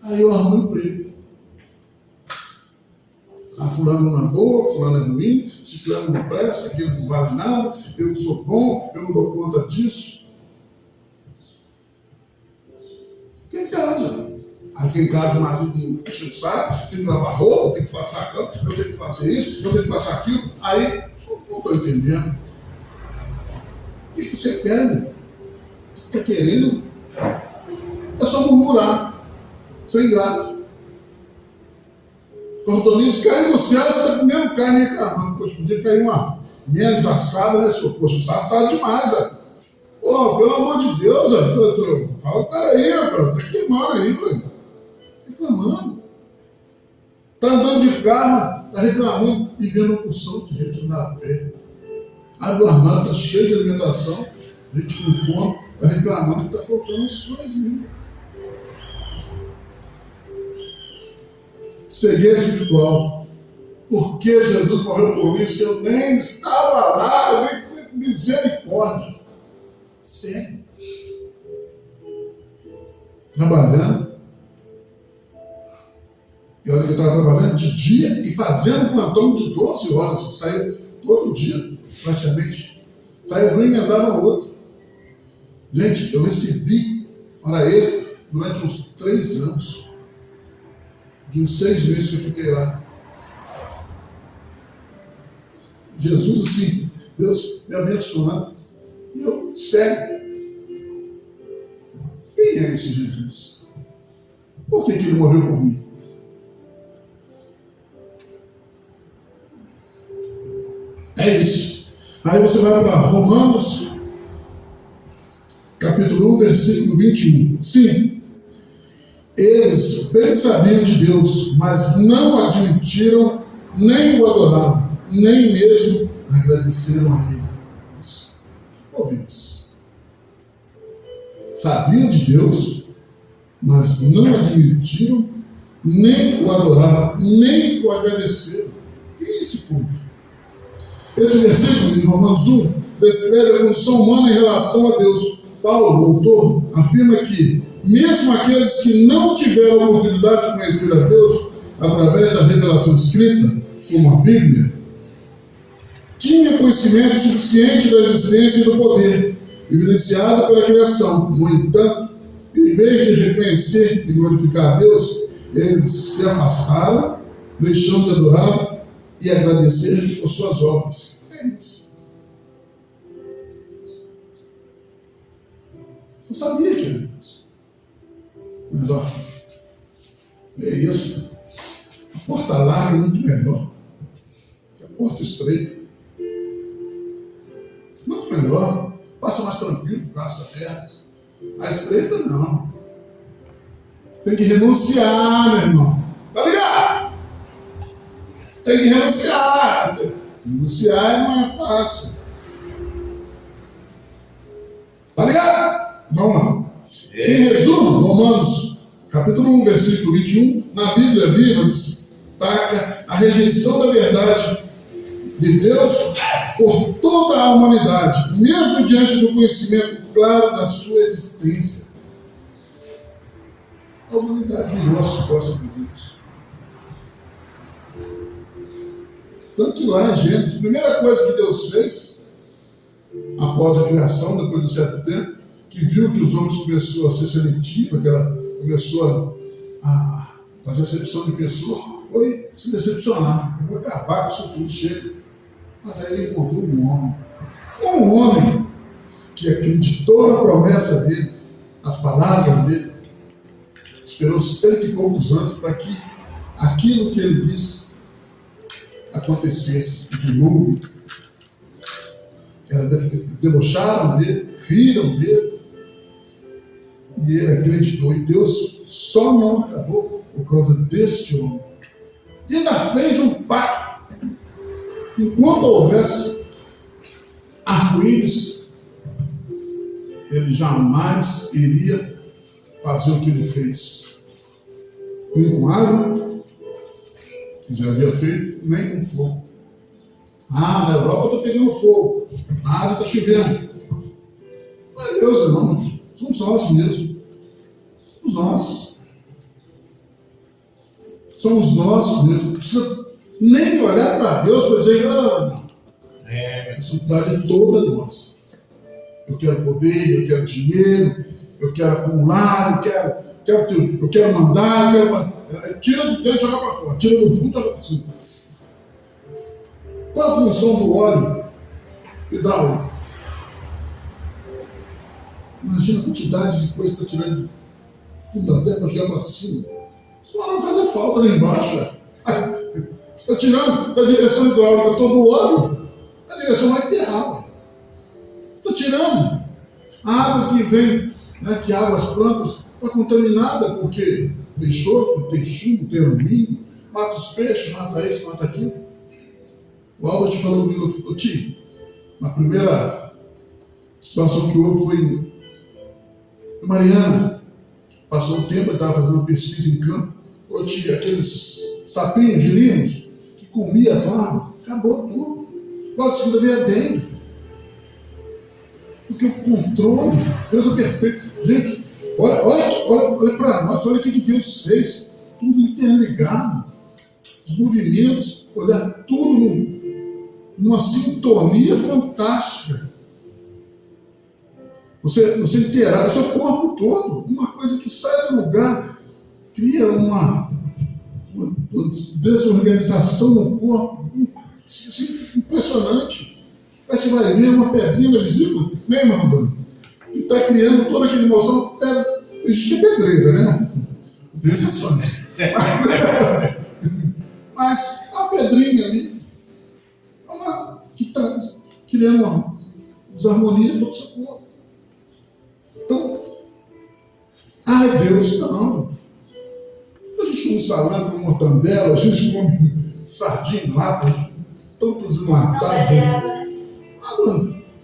Aí eu arrumo um emprego. Fulano não é boa, fulano é ruim, ciclano não presta, aquilo não vale nada, eu não sou bom, eu não dou conta disso. Fiquei em casa. Aí fiquei em casa, o marido não fica enchendo o saco, tem que lavar roupa, tem que passar a cama, eu tenho que fazer isso, eu tenho que passar aquilo. Aí, não estou entendendo. O que você quer, meu? O que você está querendo? É só murmurar. Ser ingrato. Tortonice caindo do céu, você está comendo carne e reclamando. Poxa, podia cair uma menos assada, né, senhor? Poxa, está assado demais, velho. Pô, pelo amor de Deus, velho. Fala, peraí, velho. Tá queimando aí, velho. Reclamando. Tá andando de carro, tá reclamando e vendo a porção de gente andar a pé. Abre o armário, tá cheio de alimentação, gente com fome, tá reclamando que tá faltando as coisas. Cegueira espiritual. Por que Jesus morreu por mim se eu nem estava lá? Nem misericórdia. Cego. Trabalhando. E olha que eu estava trabalhando de dia e fazendo plantão de 12 horas. Eu saía todo dia, praticamente. Saía um e emendava no outro. Gente, eu recebi hora extra durante uns 3 anos. De uns 6 meses que eu fiquei lá. Jesus, assim, Deus me abençoando. E eu, sério. Quem é esse Jesus? Por que ele morreu por mim? É isso. Aí você vai para Romanos, capítulo 1, versículo 21. Sim. Eles bem sabiam de Deus, mas não admitiram, nem o adoraram, nem mesmo agradeceram a Ele. Ouve isso. Sabiam de Deus, mas não admitiram, nem o adoraram, nem o agradeceram. Quem é esse povo? Esse versículo, em Romanos 1, descreve a condição humana em relação a Deus. Paulo, o autor, afirma que mesmo aqueles que não tiveram a oportunidade de conhecer a Deus através da revelação escrita, como a Bíblia, tinham conhecimento suficiente da existência e do poder, evidenciado pela criação. No entanto, em vez de reconhecer e glorificar a Deus, eles se afastaram, deixando de adorar e agradecer por suas obras. É isso. Eu sabia que era isso. Mas, ó, é isso. A porta larga é muito melhor que a porta estreita. Muito melhor. Passa mais tranquilo, braços abertos. A estreita, não. Tem que renunciar, meu irmão. Tá ligado? Tem que renunciar. Renunciar não é fácil. Tá ligado? Vamos lá. Em resumo, Romanos, capítulo 1, versículo 21, na Bíblia Viva, destaca a rejeição da verdade de Deus por toda a humanidade, mesmo diante do conhecimento claro da sua existência. A humanidade virou as costas para Deus. Tanto que lá em Gênesis, a primeira coisa que Deus fez após a criação, depois de um certo tempo, que viu que os homens começaram a ser seletivos, que ela começou a fazer acepção de pessoas, foi se decepcionar. Vou acabar com isso tudo, chega. Mas aí ele encontrou um homem que acreditou na promessa dele, nas palavras dele, esperou 100 e poucos anos para que aquilo que ele disse acontecesse de novo. Debocharam dele, riram dele, e ele acreditou. E Deus só não acabou por causa deste homem. E ainda fez um pacto que, enquanto houvesse arco-íris, ele jamais iria fazer o que ele fez. Nem com água, que já havia feito, nem com fogo. Na Europa está pegando fogo, na Ásia está chovendo. Não é Deus, não, filho. Somos nós mesmos. Somos nós. Somos nós mesmos. Não precisa nem olhar para Deus para dizer, não. A responsabilidade é toda nossa. Eu quero poder, eu quero dinheiro, eu quero acumular, eu quero mandar, tira de dentro e joga para fora, tira do fundo e joga para cima. Qual a função do óleo hidráulico? Imagina a quantidade de coisa que está tirando do fundo da terra para jogar para cima. Isso não vai fazer falta lá embaixo. Você está tirando da direção hidráulica todo o óleo, a direção vai enterrar. Você está tirando a água que vem, que água as plantas, está contaminada porque tem enxofre, tem chumbo, tem alumínio, mata os peixes, mata isso, mata aquilo. O Albert falou comigo, tio, na primeira situação que houve foi em Mariana. Passou um tempo, ele estava fazendo uma pesquisa em campo. Falou, tio, aqueles sapinhos, girinos, que comiam as larvas, acabou tudo. Logo seguida veio a dengue. Porque o controle, Deus é perfeito. Gente, olha para nós, olha o que Deus fez. Tudo interligado. Os movimentos, olhar tudo numa sintonia fantástica. Você interage o seu corpo todo, uma coisa que sai do lugar, cria uma desorganização no corpo impressionante. Aí você vai ver uma pedrinha na vesícula, né, irmão? Que está criando toda aquela emoção. Existe pedreira, né? Tem exceções. Mas a pedrinha ali, que está criando uma desarmonia em todo o seu corpo. Então, Deus, não. A gente come salame, come mortandela, a gente come sardinha em lata, tantos enlatados.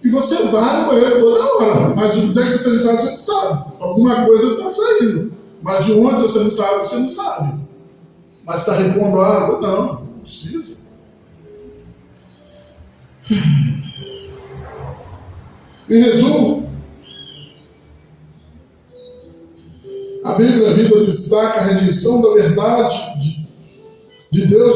E você vai no banheiro toda hora, mas o que você sabe, você não sabe. Alguma coisa está saindo. Mas de onde você não sabe, você não sabe. Mas está repondo água? Não precisa. Em resumo, a Bíblia Viva destaca a rejeição da verdade de Deus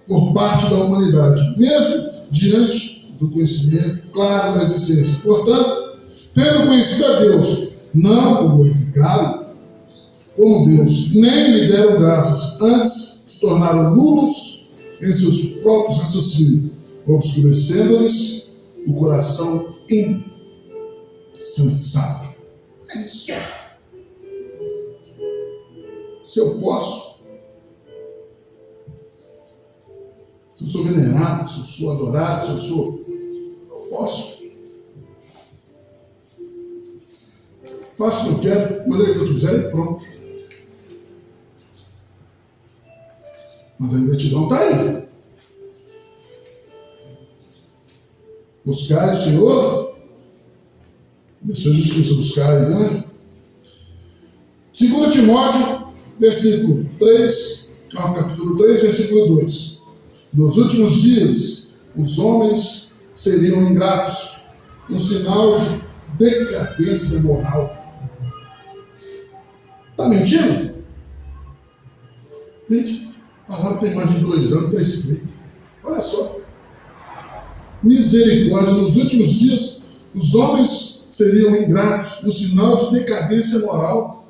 por parte da humanidade, mesmo diante do conhecimento claro da existência. Portanto, tendo conhecido a Deus, não o glorificaram como Deus, nem lhe deram graças, antes se tornaram nulos em seus próprios raciocínios, obscurecendo-lhes o coração insensato. É isso. Se eu posso, se eu sou venerado, se eu sou adorado, eu posso. Faço o que eu quero, da maneira que eu quiser e pronto. Mas a ingratidão está aí. Buscar o Senhor, deixa a justiça buscar, né? 2 Timóteo, capítulo 3, versículo 2. Nos últimos dias, os homens seriam ingratos, um sinal de decadência moral. Está mentindo? Gente, a palavra tem mais de 2 anos, está escrito. Olha só. misericórdia. Nos últimos dias, os homens seriam ingratos, um sinal de decadência moral.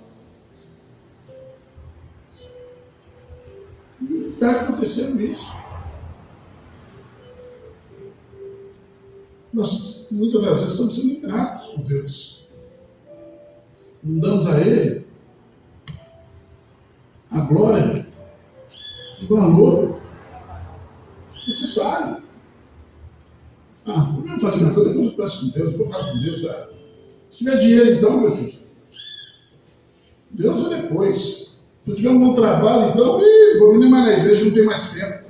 Não está acontecendo isso. Nós, muitas das vezes, estamos sendo ingratos com Deus. Não damos a Ele a glória, o valor necessário. Primeiro fazer minha coisa, depois eu peço com Deus, depois eu falo com Deus. Se tiver dinheiro, então, meu filho, Deus é depois. Se eu tiver um bom trabalho, então, vou nem mais na igreja, não tem mais tempo.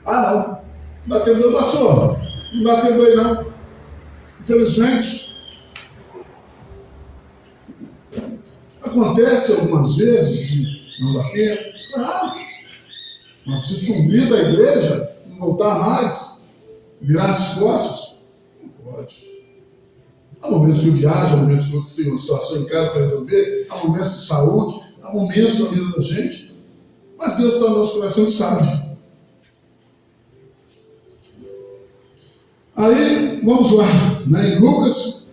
Não dá tempo de eu pastor. Não dá tempo aí, não. Infelizmente, acontece algumas vezes que não dá tempo. Claro. Mas se sumir da igreja, não voltar mais, virar as costas, não pode. Há momentos que eu viajo, há momentos que eu tenho uma situação em casa para resolver, há momentos de saúde, há momentos na vida da gente, mas Deus está no nosso coração e sabe. Aí, vamos lá, em Lucas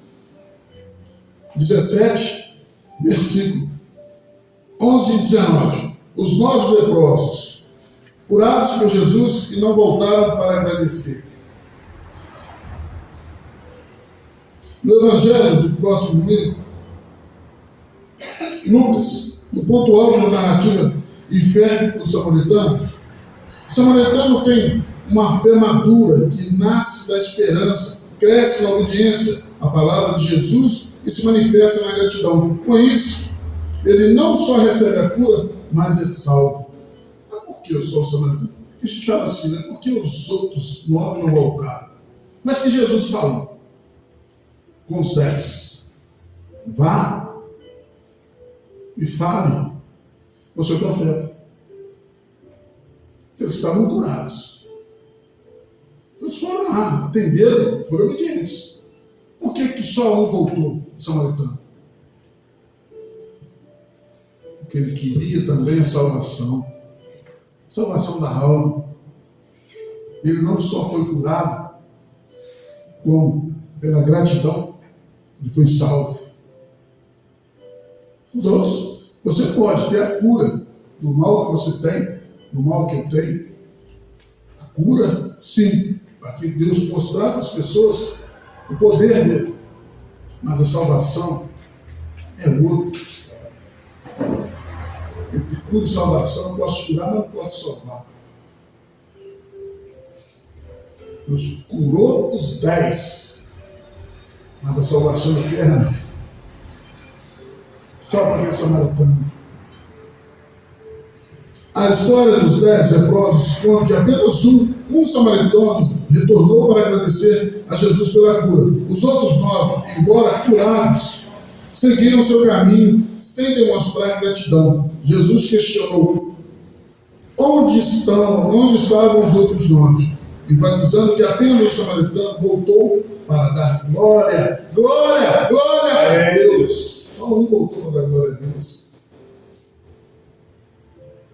17, versículo 11 e 19. Os 9 leprosos, curados por Jesus e não voltaram para agradecer. No Evangelho do próximo domingo, Lucas, no ponto alto da narrativa e fé do samaritano, o samaritano tem uma fé madura que nasce da esperança, cresce na obediência à palavra de Jesus e se manifesta na gratidão. Com isso, ele não só recebe a cura, mas é salvo. Mas por que eu sou o samaritano? Porque a gente fala assim, né? Por que os outros 9 não voltaram? Mas que Jesus falou com os 10: vá e fale com o seu profeta. Eles estavam curados. Eles foram lá, atenderam, foram obedientes. Por que só um voltou, o samaritano? Porque ele queria também a salvação da alma. Ele não só foi curado, como pela gratidão, ele foi salvo. Os outros, você pode ter a cura do mal que você tem, do mal que eu tenho. A cura, sim, para que Deus mostrar para as pessoas o poder dele. Mas a salvação é outra história. Entre cura e salvação, eu posso curar, mas não posso salvar. Deus curou os 10, mas a salvação é eterna só para aquele samaritano. A história dos 10 leprosos conta que apenas um samaritano retornou para agradecer a Jesus pela cura. Os outros 9, embora curados, seguiram seu caminho sem demonstrar gratidão. Jesus questionou: onde estavam os outros 9? Enfatizando que apenas o samaritano voltou para dar glória a Deus. Só um voltou para dar glória a Deus.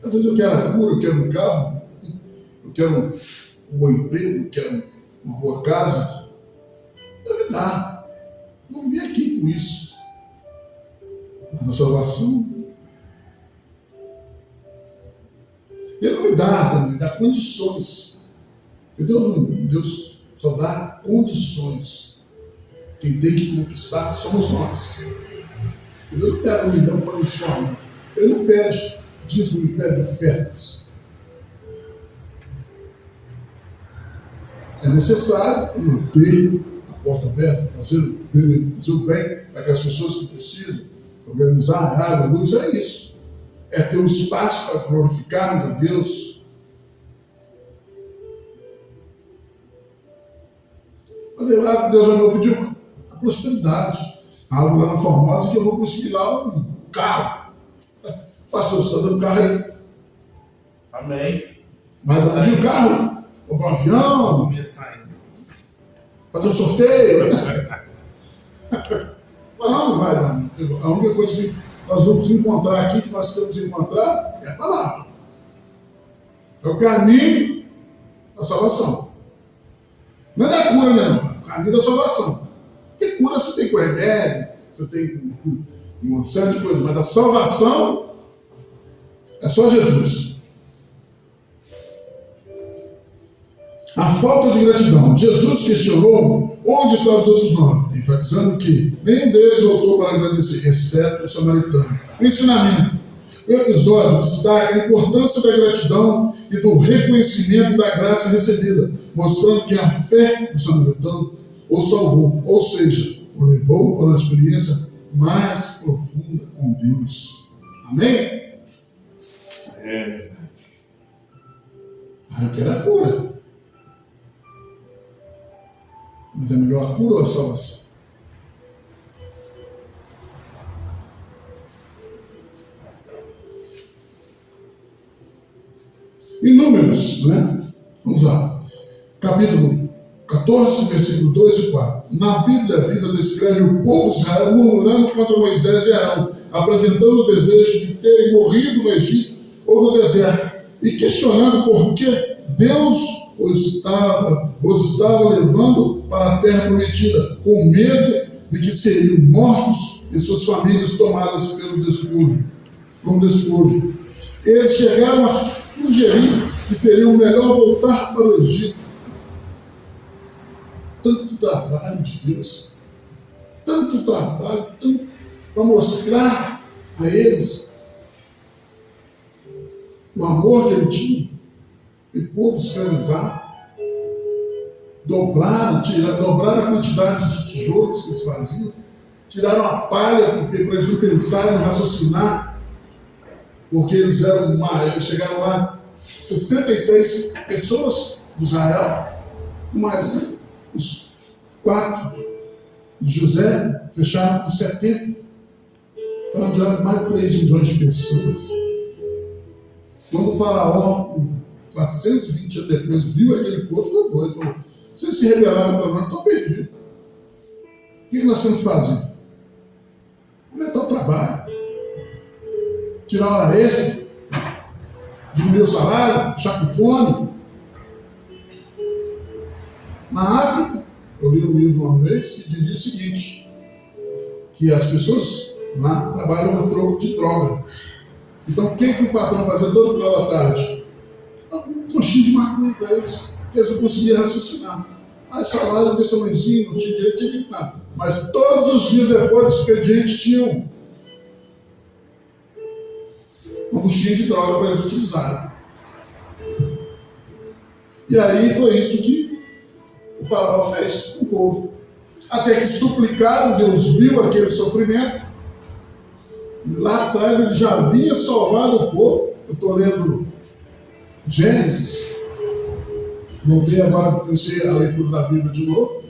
Às vezes eu quero a cura, eu quero um carro, eu quero um bom emprego, eu quero uma boa casa. Ele me dá. Eu não vim aqui com isso. Mas a salvação, ele não me dá, ele me dá condições. Deus só dá condições. Quem tem que conquistar somos nós. Ele não pega 1 milhão para o chão. Ele não pede dízimo, ele pede ofertas. É necessário manter a porta aberta, fazer o bem para que as pessoas que precisam, organizar a água, a luz, é isso. É ter um espaço para glorificarmos a Deus. Mas Deus vai me pedir a prosperidade. A árvore lá na Formosa, que eu vou conseguir lá um carro. Pastor, você está dando carro aí? Amém. Mas vai pedir um carro? Comprar um avião? Fazer um sorteio? Não vai dar. A única coisa que nós vamos encontrar aqui, que nós temos que encontrar, é a palavra. É o caminho da salvação. Não é da cura, né, não. É o caminho da salvação. Porque cura você tem com remédio, você tem com uma série de coisas, mas a salvação é só Jesus. A falta de gratidão. Jesus questionou onde estavam os outros 9, enfatizando que nenhum deles voltou para agradecer, exceto o samaritano. O ensinamento. O episódio destaca a importância da gratidão e do reconhecimento da graça recebida, mostrando que a fé do samaritano o salvou, ou seja, o levou para uma experiência mais profunda com Deus. Amém? É. Eu quero a cura. Mas é melhor a cura ou a salvação? Em Números, né? Vamos lá. Capítulo 14, versículo 2 e 4. Na Bíblia Viva descreve o povo de Israel murmurando contra Moisés e Arão, apresentando o desejo de terem morrido no Egito ou no deserto, e questionando por que Deus os estava levando para a terra prometida, com medo de que seriam mortos e suas famílias tomadas pelo despojo. Como despojo. Eles chegaram a sugerir que seria melhor voltar para o Egito. Tanto trabalho de Deus, tanto trabalho, tanto para mostrar a eles o amor que ele tinha, e o povo escravizado, dobraram a quantidade de tijolos que eles faziam, tiraram a palha para eles não pensarem, raciocinar, porque eles chegaram lá 66 pessoas de Israel, mais os 4 de José, fecharam com 70. Foram de lá mais de 3 milhões de pessoas. Quando o faraó, 420 anos depois, viu aquele povo, ficou doido. Falou: se eles se rebelaram contra nós, estão perdidos. O que nós temos que fazer? Aumentar o trabalho. Tirar a hora extra, diminuir o salário, deixar com fome. Na África, eu li um livro uma vez que dizia o seguinte, que as pessoas lá trabalham a troco de droga. Então, o que o patrão fazia todo final da tarde? Um trouxinho de maconha para eles, porque eles não conseguiam raciocinar. Salário desse tamanhozinho, não tinha direito, tinha nada. Mas todos os dias depois do expediente tinham uma buchinha de droga para eles utilizarem. E aí foi isso que o faraó fez com o povo. Até que suplicaram, Deus viu aquele sofrimento. E lá atrás ele já havia salvado o povo. Eu estou lendo Gênesis. Voltei agora a conhecer a leitura da Bíblia de novo.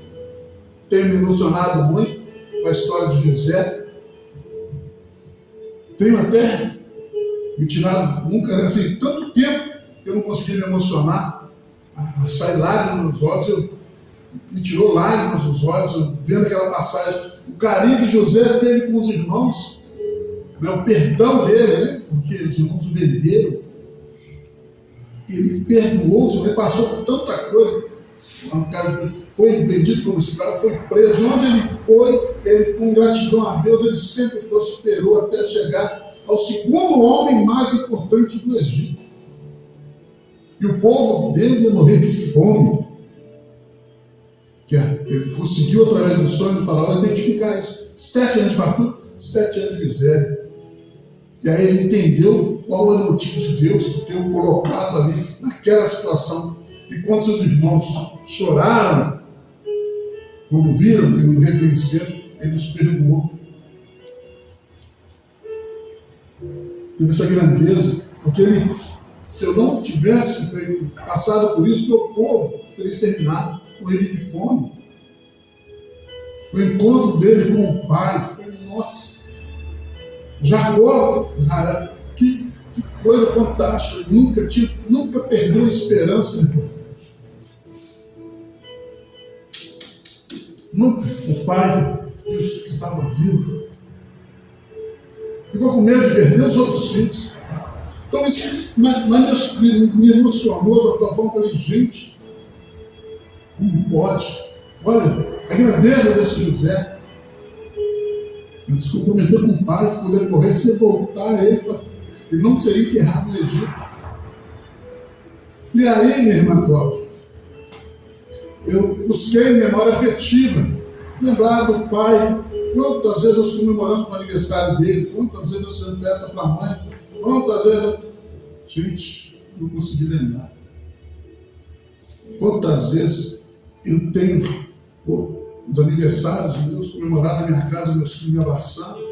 Tenho me emocionado muito com a história de José. Tenho até me tirado, nunca, assim, tanto tempo que eu não consegui me emocionar. Sai lágrimas nos olhos, me tirou lágrimas nos olhos, vendo aquela passagem. O carinho que José teve com os irmãos, né, o perdão dele, né, porque os irmãos o venderam. Ele perdoou, ele passou por tanta coisa. Foi vendido como escravo, foi preso. Onde ele foi, ele, com gratidão a Deus, ele sempre prosperou até chegar ao segundo homem mais importante do Egito. E o povo dele ia morrer de fome. Ele conseguiu, através do sonho do faraó, identificar isso. 7 anos de fartura, 7 anos de miséria. E aí ele entendeu qual era o motivo de Deus de ter o colocado ali naquela situação. E quando seus irmãos choraram, quando viram que não reconheceram, ele os perdoou. Teve essa grandeza, porque ele, se eu não tivesse passado por isso, meu povo seria exterminado, morreria de fome. O encontro dele com o pai, nossa, Jacó, que coisa fantástica, nunca perdeu a esperança. Nunca. O pai estava vivo. Ficou com medo de perder os outros filhos. Então isso me emocionou de outra forma. Eu falei, gente, Como pode? Olha, a grandeza desse José. Ele se comprometeu com o pai que quando ele morresse ia voltar ele não seria enterrado no Egito. E aí, minha irmã Cláudia, eu busquei memória afetiva, lembrar do pai, quantas vezes nós comemoramos o aniversário dele, quantas vezes nós fizemos festa para a mãe, quantas vezes gente, não consegui lembrar. Quantas vezes eu tenho os aniversários meus comemorados na minha casa, meus filhos me abraçando,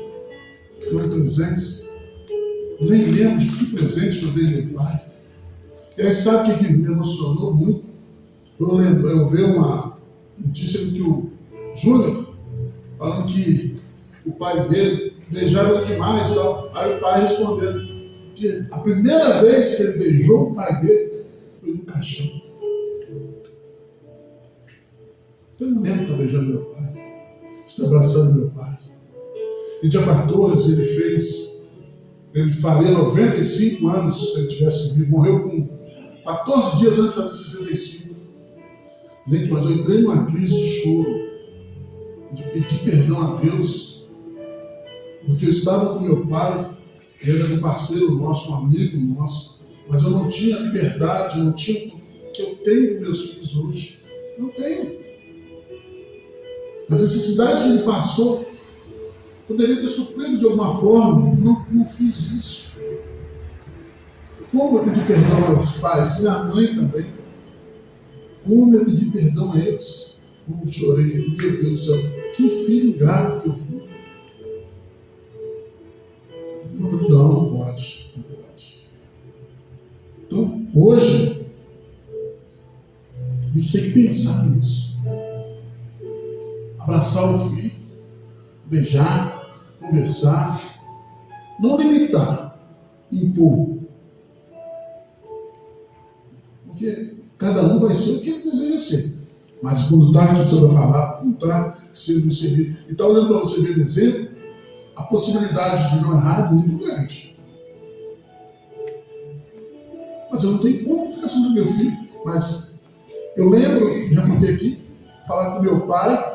dando presentes. Nem lembro de que presente que eu dei meu pai. E aí sabe o que me emocionou muito? Eu vi uma notícia que o Júnior, falando que o pai dele beijava ele demais e tal. Aí o pai respondendo que a primeira vez que ele beijou o pai dele foi no caixão. Eu não lembro de estar beijando meu pai, de estar abraçando meu pai. E dia 14 ele faria 95 anos se ele tivesse vivo, morreu com 14 dias antes de fazer 65. Gente, mas eu entrei numa crise de choro, de pedir perdão a Deus, porque eu estava com meu pai, ele era um parceiro nosso, um amigo nosso, mas eu não tinha liberdade, não tinha o que eu tenho com meus filhos hoje. Não tenho. As necessidades que ele passou, poderia ter suprido de alguma forma, não fiz isso. Como eu pedi perdão aos pais, minha mãe também. Como eu pedi perdão a eles. Como eu chorei, meu Deus do céu, que filho grato que eu fui. Não pode. Então, hoje, a gente tem que pensar nisso. Abraçar o filho, beijar, conversar, não limitar, impor. Porque cada um vai ser o que ele deseja ser. Mas quando está aqui sobre a palavra, quando está sendo inserido, e está olhando para você ver exemplo, a possibilidade de não errar é muito grande. Mas eu não tenho como ficar sobre o meu filho. Mas eu lembro, já contei aqui, falar que meu pai,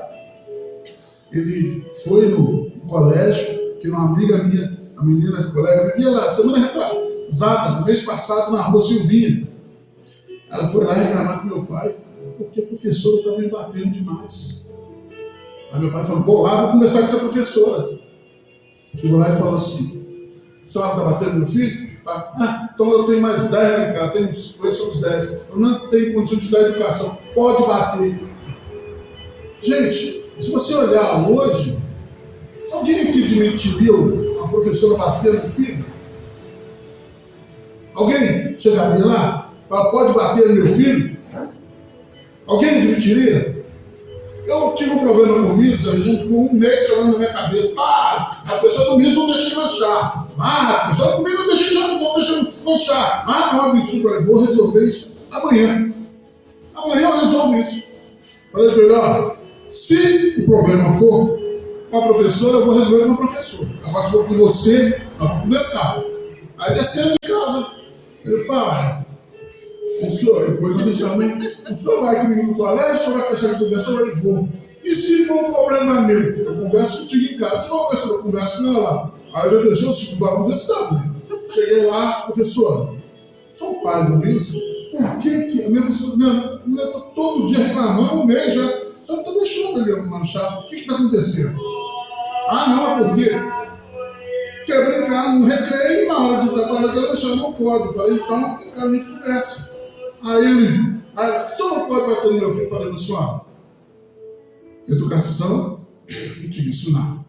ele foi no colégio, que uma amiga minha, a menina do colégio, vivia lá, semana retrasada, no mês passado, na rua Silvinha. Ela foi lá reclamar com meu pai, porque a professora estava me batendo demais. Aí meu pai falou, vou conversar com essa professora. Chegou lá e falou assim, a senhora está batendo meu filho? Então eu tenho mais 10 lá em casa, tenho uns 10. Eu não tenho condição de dar educação, pode bater. Gente, se você olhar hoje, alguém aqui admitiria a professora batendo no filho? Alguém chegaria lá? Fala, pode bater no meu filho? Alguém admitiria? Eu tive um problema com o Midas, a gente ficou um mês falando na minha cabeça. A pessoa do Midas não deixa ele lanchar. A pessoa do Midas não deixa ele lanchar. É um absurdo. Eu vou resolver isso amanhã. Amanhã eu resolvo isso. Falei para ele, ó, se o problema for com a professora, eu vou resolver com a professora. Agora se for com você, eu vou conversar. Aí descendo de casa, ele, pai, o senhor vai comigo no colégio, o senhor vai pensar que eu vou, eu vou. E se for um problema meu, eu converso contigo em casa. Se for uma pessoa, eu converso com ela lá. Aí eu disse, eu sigo a universidade. Cheguei lá, professora, sou o pai do Wilson, por que a minha professora, eu todo dia reclamando, um mês já, você não está deixando ele manchar, o que está acontecendo? Não, é porque quer brincar no recreio, na hora de estar para ela lanchar, não pode. Eu falei, então, a gente conversa. Aí ele, você não pode bater no meu filho? Eu falei, senhora, educação é contigo, ensinar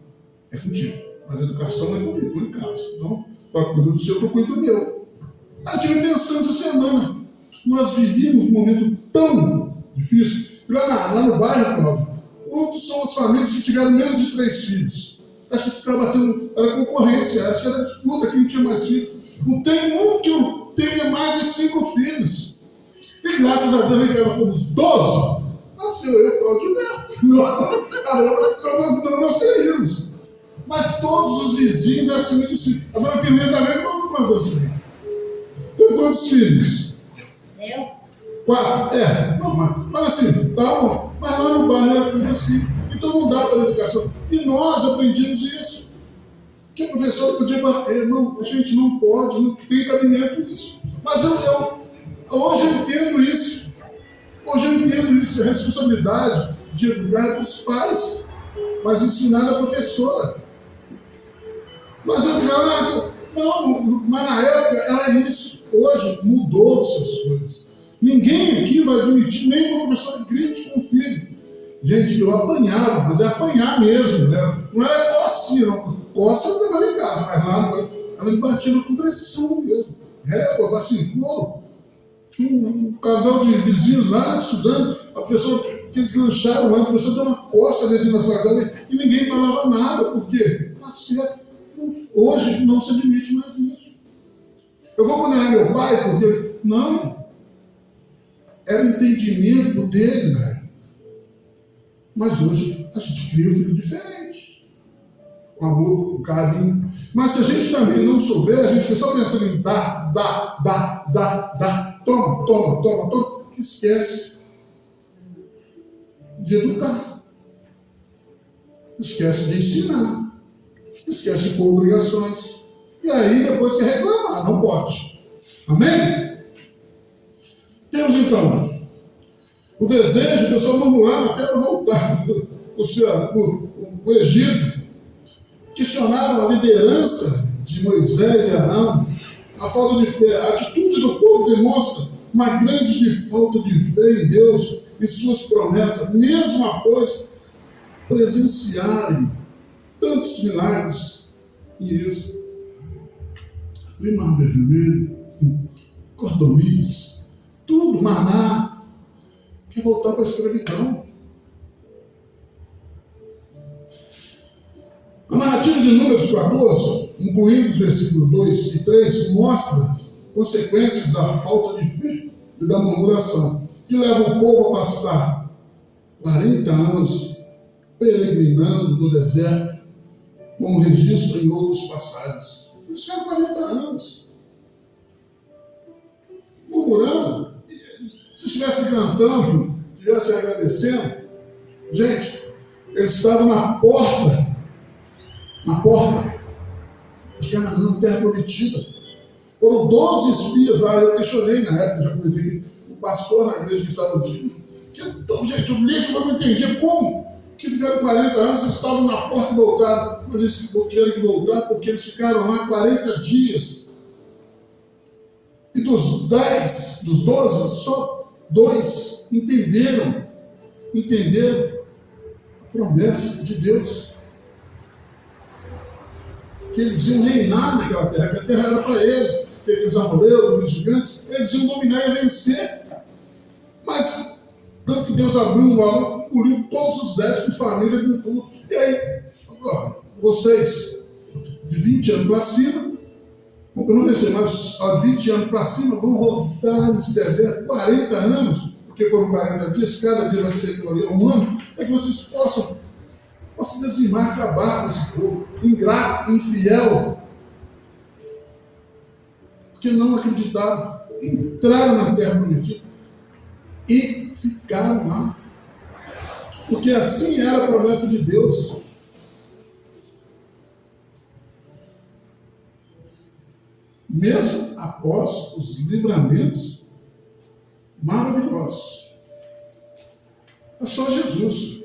é contigo, mas educação é comigo, não em casa. Então, para cuidar do seu, eu cuido do meu. Aí eu estive pensando essa semana, nós vivíamos um momento tão difícil, que lá no bairro, Cláudio, quantas são as famílias que tiveram menos de 3 filhos? Acho que ficava batendo, era concorrência, acho que era disputa, quem tinha mais filhos. Não tem um que tenha mais de 5 filhos. E graças a Deus, que nós fomos 12, nasceu eu, Cláudio Neto. Não nasceríamos. Mas todos os vizinhos eram assim, muito simples. A dona Firmina também não mandou assim. Teve quantos filhos? Eu? 4? Não, mas assim, tá bom. Mas lá no bairro era tudo assim. Então não dá para a educação. E nós aprendemos isso. Que o professor podia bater. Não, a gente não pode, não tem cabimento isso. Mas hoje eu entendo isso. Hoje eu entendo isso. A responsabilidade de educar dos pais, mas ensinar a professora. Mas mas na época era isso. Hoje mudou-se as coisas. Ninguém aqui vai admitir, nem o professor grite com o filho. Gente, eu apanhava, mas é apanhar mesmo, né? Não era coça, não. Coça eu levava em casa, mas lá ela me batia com pressão mesmo. Assim, couro. Tinha um casal de vizinhos lá estudando, a professora, que eles lancharam antes, a professora deu uma coça desse na sua cara e ninguém falava nada, por quê? Tá certo. Hoje não se admite mais isso. Eu vou condenar meu pai porque. Não. Era o entendimento dele, né? Mas hoje a gente cria um filho diferente. Com amor, com carinho. Mas se a gente também não souber, a gente fica só pensando em dar. Toma, que esquece de educar. Esquece de ensinar. Esquece de pôr obrigações. E aí depois quer reclamar, não pode. Amém? Temos então o desejo, o pessoal murmurando até para voltar para o Egito. Questionaram a liderança de Moisés e Arão, a falta de fé. A atitude do povo demonstra uma grande falta de fé em Deus e suas promessas, mesmo após presenciarem tantos milagres em Êxodo. Mar Vermelho, cordomizes, tudo, maná, quer voltar para a escravidão. A narrativa de Números 14, incluindo os versículos 2 e 3, mostra consequências da falta de fé e da murmuração, que leva o povo a passar 40 anos peregrinando no deserto, como registro em outras passagens. Isso é 40 anos. Murmurando. Se estivesse cantando, estivesse agradecendo, gente, eles estavam na porta de Canaã, terra prometida. Foram 12 espias lá, eu questionei na época, já comentei que o pastor na igreja que estava antigo. Gente, eu li que eu não entendi como que ficaram 40 anos, eles estavam na porta e voltaram. Mas eles tiveram que voltar porque eles ficaram lá 40 dias. E dos 12, só 2 entenderam a promessa de Deus. Que eles iam reinar naquela terra, que a terra era para eles, que aqueles amorreus, aqueles gigantes, eles iam dominar e vencer. Mas, tanto que Deus abriu um valor, engoliu todos os 10 com família, com tudo. E aí, agora, vocês, de 20 anos para cima, eu não pensei, mas de 20 anos para cima, vão rodar nesse deserto 40 anos, porque foram 40 dias, cada dia vai ser um ano, é que vocês possam dizimar, acabar com esse povo, ingrato, infiel, porque não acreditaram, entraram na terra prometida e ficaram lá, porque assim era a promessa de Deus. Mesmo após os livramentos maravilhosos. É só Jesus.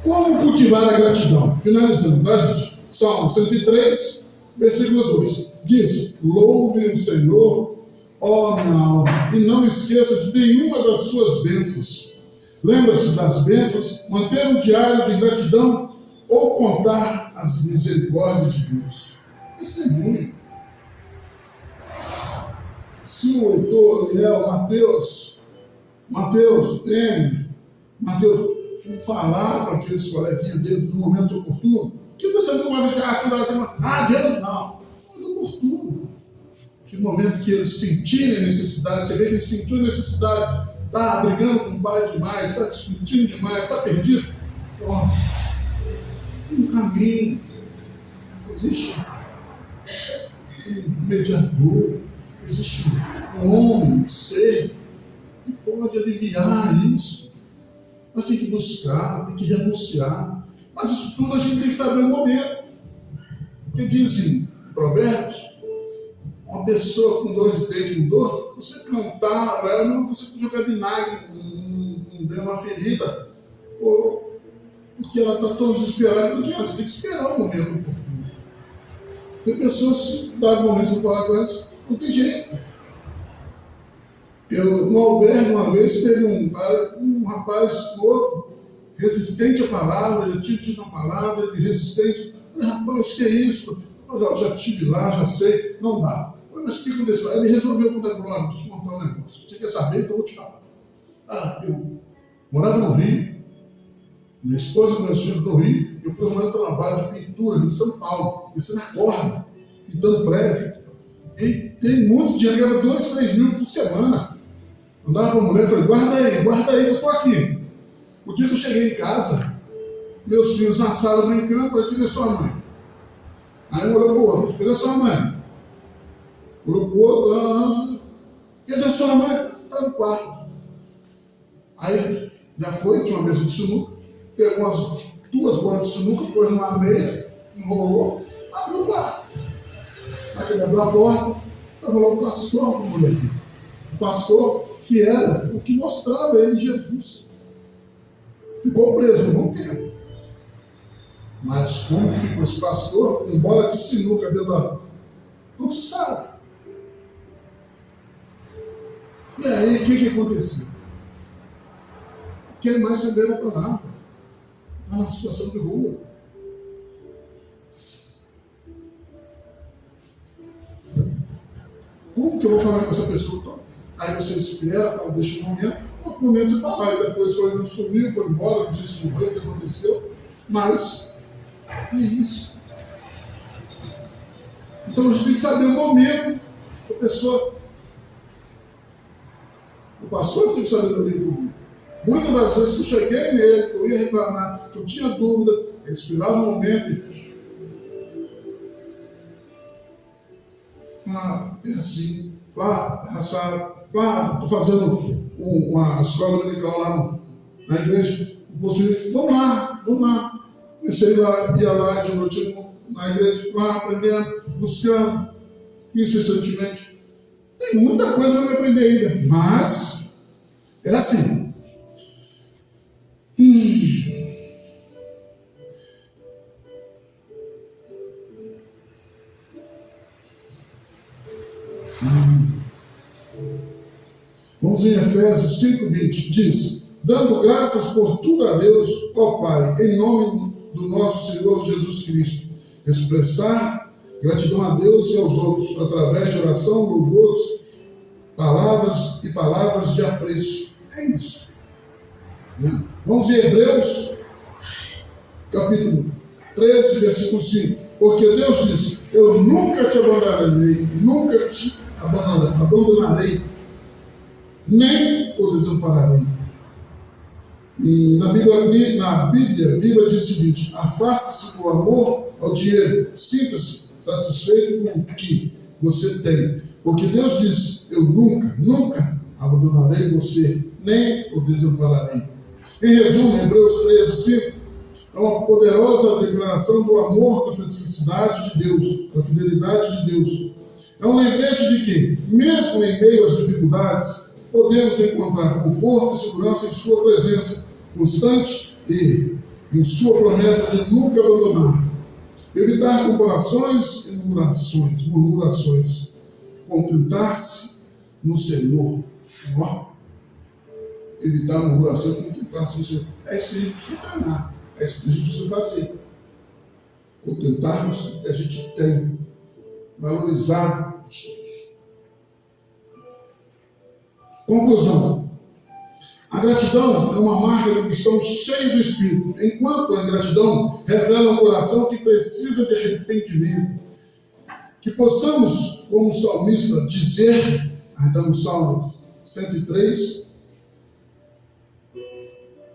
Como cultivar a gratidão? Finalizando, tá, gente? Salmo 103, versículo 2. Diz: louve o Senhor, ó minha alma, e não esqueça de nenhuma das suas bênçãos. Lembra-se das bênçãos, manter um diário de gratidão ou contar as misericórdias de Deus. Testemunho. Se o Heitor, Liel, Mateus, falar para aqueles coleguinhas dele no momento oportuno, que você não vai ficar toda hora semana, Deus não. Muito oportuno. Que no momento que eles sentirem a necessidade, você vê que ele sentiu a necessidade, está brigando com o pai demais, está discutindo demais, está perdido, um caminho existe. um mediador, existe um homem, um ser que pode aliviar isso. Nós temos que buscar, tem que renunciar. Mas isso tudo a gente tem que saber o momento. Porque dizem Provérbios, uma pessoa com dor de dente, com dor, você cantar para ela, não, você jogar vinagre numa ferida, ou porque ela está tão desesperada, não adianta, você tem que esperar o momento oportuno. Tem pessoas que dá momentos para falar com elas, não tem jeito. No albergue, uma vez, teve um rapaz novo, resistente à palavra, ele tinha tido uma palavra, ele resistente. Eu falei, rapaz, que é isso? Eu já estive lá, já sei, não dá. Eu falei, mas o que aconteceu? Ele resolveu contar para vou te contar um negócio. Você quer saber? Então eu vou te falar. Eu morava no Rio, minha esposa e meus filhos no Rio, eu fui arrumando trabalho de pintura em São Paulo, isso na corda, pintando prédio. E tem muito dinheiro, ganhava 2, 3 mil por semana. Andava com a mulher e falei, guarda aí, que eu estou aqui. O dia que eu cheguei em casa, meus filhos na sala brincando, falei, cadê sua mãe? Aí um olhou para o outro, cadê sua mãe? Olhou para o outro, cadê sua mãe? Está no quarto. Aí já foi, tinha uma mesa de sinuca, pegou umas 2 bolas de sinuca, pôs numa meia, enrolou, abriu o quarto. Aí ele abriu a porta, estava lá o pastor com a mulher aqui. O pastor que era o que mostrava ele Jesus. Ficou preso um bom tempo. Mas como que ficou esse pastor com bola de sinuca dentro da... Não se sabe. E aí, o que aconteceu? Quem mais saber a palavra? Está na situação de rua. Como que eu vou falar com essa pessoa? Então, aí você espera, fala, deixa o momento. No momento você fala, aí depois foi, não sumiu, foi embora, não sei se morreu, o que aconteceu. Mas, é isso. Então a gente tem que saber o momento que a pessoa... O pastor tem que saber o livro. Muitas das vezes que eu cheguei nele, que eu ia reclamar, que eu tinha dúvida, ele esperava o momento e... é assim, Flávio, estou fazendo uma escola dominical lá na igreja, vamos lá. Comecei lá, ia lá de noite na igreja, lá aprendendo, buscando, incessantemente. Tem muita coisa para me aprender ainda, mas é assim. Vamos em Efésios 5:20, diz, dando graças por tudo a Deus, ó Pai, em nome do nosso Senhor Jesus Cristo, expressar gratidão a Deus e aos outros, através de oração, louvores, palavras de apreço. É isso. Vamos em Hebreus, capítulo 13, versículo 5. Porque Deus disse, eu nunca te abandonarei, nem o desampararei. E na Bíblia Viva diz o seguinte, afaste-se do amor ao dinheiro, sinta-se satisfeito com o que você tem. Porque Deus diz, eu nunca abandonarei você, nem o desampararei. Em resumo, Hebreus 13:5 é uma poderosa declaração do amor, da felicidade de Deus, da fidelidade de Deus. É um lembrete de que, mesmo em meio às dificuldades, podemos encontrar conforto e segurança em sua presença constante e em sua promessa de nunca abandonar. Evitar comparações e murmurações. Contentar-se no Senhor. Evitar murmurações e contentar-se no Senhor. É isso que a gente precisa treinar. É isso que a gente precisa fazer. Contentar-nos que a gente tem. Valorizar. Conclusão. A gratidão é uma marca do cristão cheio do Espírito, enquanto a ingratidão revela um coração que precisa de arrependimento. Que possamos, como salmista, dizer, então no Salmo 103,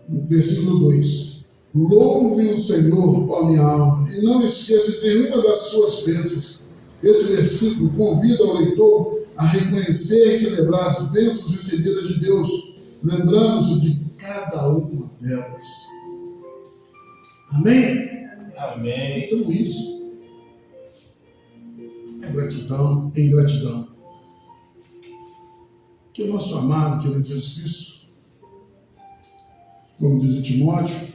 no versículo 2, louve o Senhor, ó minha alma, e não esqueça de nenhuma das suas bênçãos, Esse versículo convida o leitor a reconhecer e celebrar as bênçãos recebidas de Deus, lembrando-se de cada uma delas. Amém? Amém. Então isso é gratidão em gratidão. Que o nosso amado, querido Jesus Cristo, como diz o Timóteo,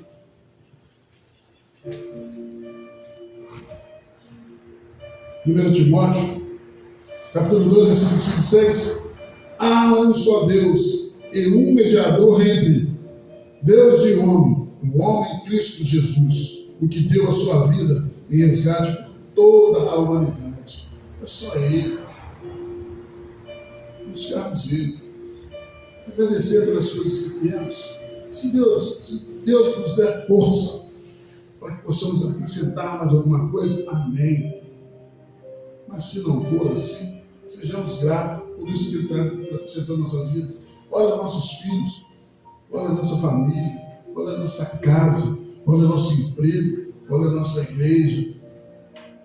Primeiro Timóteo, capítulo 2, versículo 5 e 6, há um só Deus e um mediador entre Deus e o homem Cristo Jesus, o que deu a sua vida em resgate por toda a humanidade. É só Ele. Buscarmos Ele. Agradecer pelas coisas que temos. Se Deus nos der força para que possamos acrescentar mais alguma coisa, amém. Mas se não for assim, sejamos gratos por isso que Ele está acrescentando nossas vidas. Olha nossos filhos, olha a nossa família, olha a nossa casa, olha o nosso emprego, olha a nossa igreja.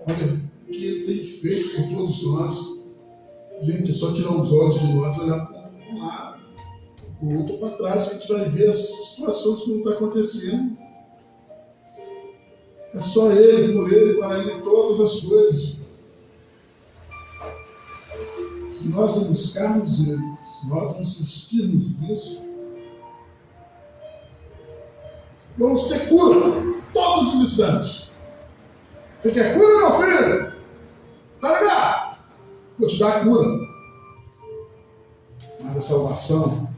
Olha o que Ele tem feito por todos nós. Gente, é só tirar os olhos de nós e olhar para um lado, para o outro, para trás, que a gente vai ver as situações que não estão acontecendo. É só Ele, por Ele, para Ele todas as coisas. Se nós não buscarmos Ele, se nós não insistirmos nisso, vamos ter cura todos os instantes. Você quer cura, meu filho? Tá ligado? Vou te dar a cura. Mas a salvação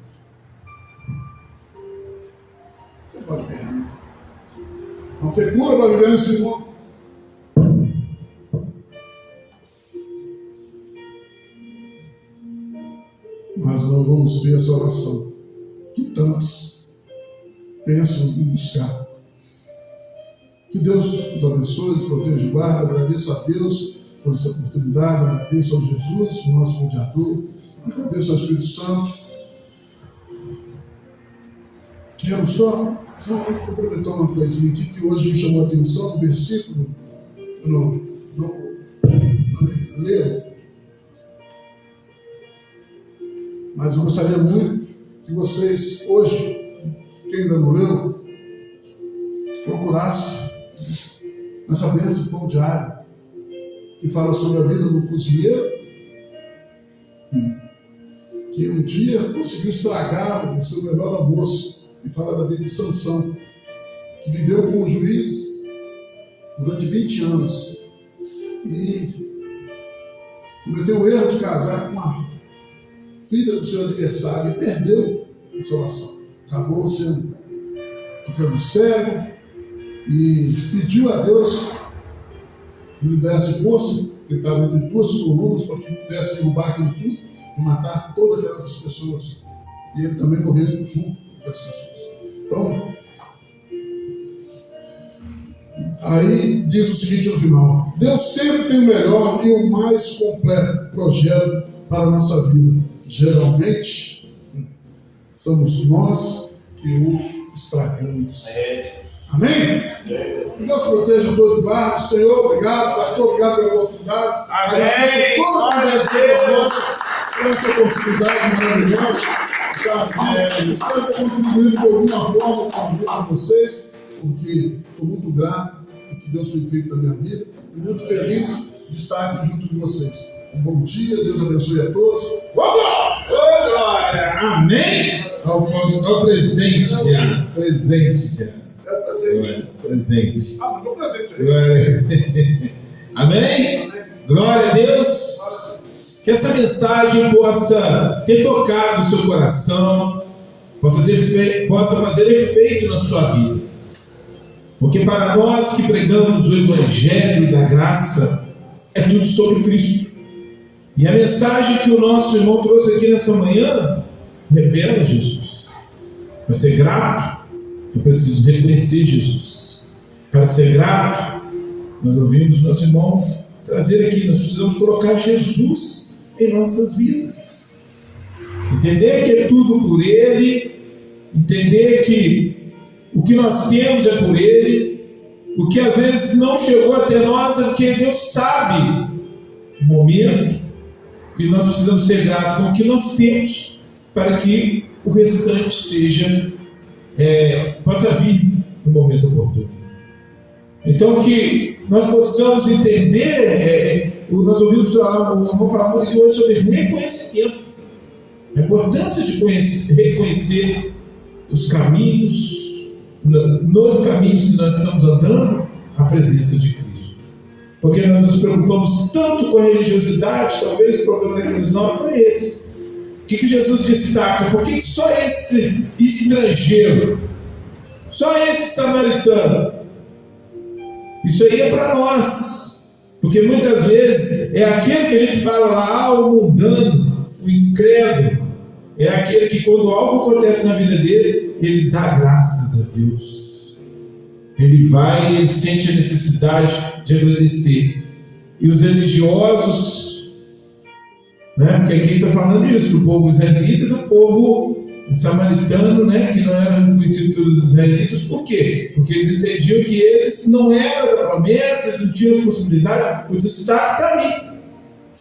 você pode perder. Vamos ter cura para viver nesse mundo. Mas não vamos ter a salvação que tantos pensam em buscar. Que Deus nos abençoe, nos proteja e guarde. Agradeço a Deus por essa oportunidade, agradeço ao Jesus, o nosso mediador, agradeço ao Espírito Santo. Quero só complementar uma coisinha aqui que hoje me chamou a atenção, no versículo, não leio, mas eu gostaria muito que vocês, hoje, quem ainda não leu, procurasse nessa bênção pão diário, que fala sobre a vida do cozinheiro, que um dia conseguiu estragar o seu melhor almoço, e fala da vida de Sansão, que viveu com o juiz durante 20 anos e cometeu o erro de casar com a filha do seu adversário e perdeu a salvação. Acabou ficando cego e pediu a Deus que lhe desse força, que ele estava entre duas colunas, para que pudesse derrubar aquilo tudo e matar todas aquelas pessoas. E ele também morreu junto com aquelas pessoas. Então, aí diz o seguinte no final: Deus sempre tem o melhor e o mais completo projeto para a nossa vida. Geralmente, somos nós que o estragamos. Amém? Que Deus proteja todo o barco. Senhor, obrigado. Pastor, obrigado pela oportunidade. Agradeço toda a comunidade por essa oportunidade maravilhosa. Espero ter contribuído de alguma forma com a vida de vocês, porque estou muito grato pelo que Deus tem feito na minha vida e muito feliz de estar aqui junto de vocês. Um bom dia, Deus abençoe a todos. Vamos lá! Ô, glória! Amém! Ao presente, Diana. Presente, Diana. É presente. Presente. Mas não presente aí. Amém? Glória a Deus! Que essa mensagem possa ter tocado o seu coração, possa fazer efeito na sua vida. Porque para nós que pregamos o Evangelho da Graça, é tudo sobre Cristo. E a mensagem que o nosso irmão trouxe aqui nessa manhã revela Jesus. Para ser grato, eu preciso reconhecer Jesus. Para ser grato, nós ouvimos nosso irmão trazer aqui, nós precisamos colocar Jesus em nossas vidas. Entender que é tudo por Ele, entender que o que nós temos é por Ele, o que às vezes não chegou até nós é porque Deus sabe momento, e nós precisamos ser gratos com o que nós temos para que o restante possa vir no momento oportuno. Então, que nós possamos entender, nós vamos falar muito aqui hoje sobre reconhecimento, a importância de reconhecer os caminhos, nos caminhos que nós estamos andando, a presença de Cristo. Porque nós nos preocupamos tanto com a religiosidade, talvez o problema daqueles 9 foi esse. O que Jesus destaca? Por que só esse estrangeiro, só esse samaritano? Isso aí é para nós, porque muitas vezes é aquele que a gente fala lá, o mundano, o incrédulo, é aquele que quando algo acontece na vida dele, ele dá graças a Deus, ele vai, ele sente a necessidade de agradecer. E os religiosos, né, porque aqui está falando disso, do povo israelita e do povo samaritano, né, que não era reconhecido pelos israelitas. Por quê? Porque eles entendiam que eles não eram da promessa, eles não tinham responsabilidade. O destaque está ali.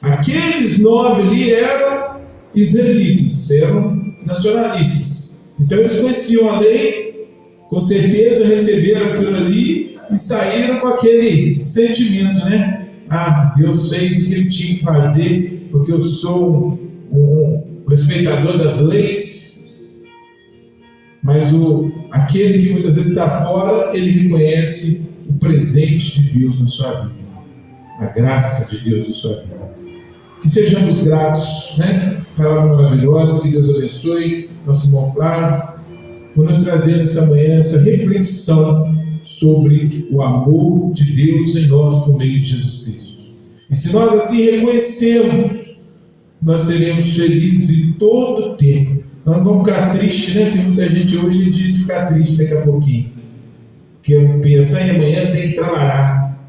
Aqueles 9 ali eram israelitas, eram nacionalistas. Então eles conheciam a lei, com certeza receberam aquilo ali e saíram com aquele sentimento, né? Ah, Deus fez o que ele tinha que fazer, porque eu sou um respeitador das leis. Mas aquele que muitas vezes está fora, ele reconhece o presente de Deus na sua vida, a graça de Deus na sua vida. Que sejamos gratos, né? Palavra maravilhosa, que Deus abençoe nosso irmão Flávio, por nos trazer nessa manhã essa reflexão sobre o amor de Deus em nós por meio de Jesus Cristo. E se nós assim reconhecemos, nós seremos felizes em todo o tempo. Nós não vamos ficar tristes, né? Porque muita gente hoje em dia fica triste daqui a pouquinho. Porque pensa, amanhã tem que trabalhar.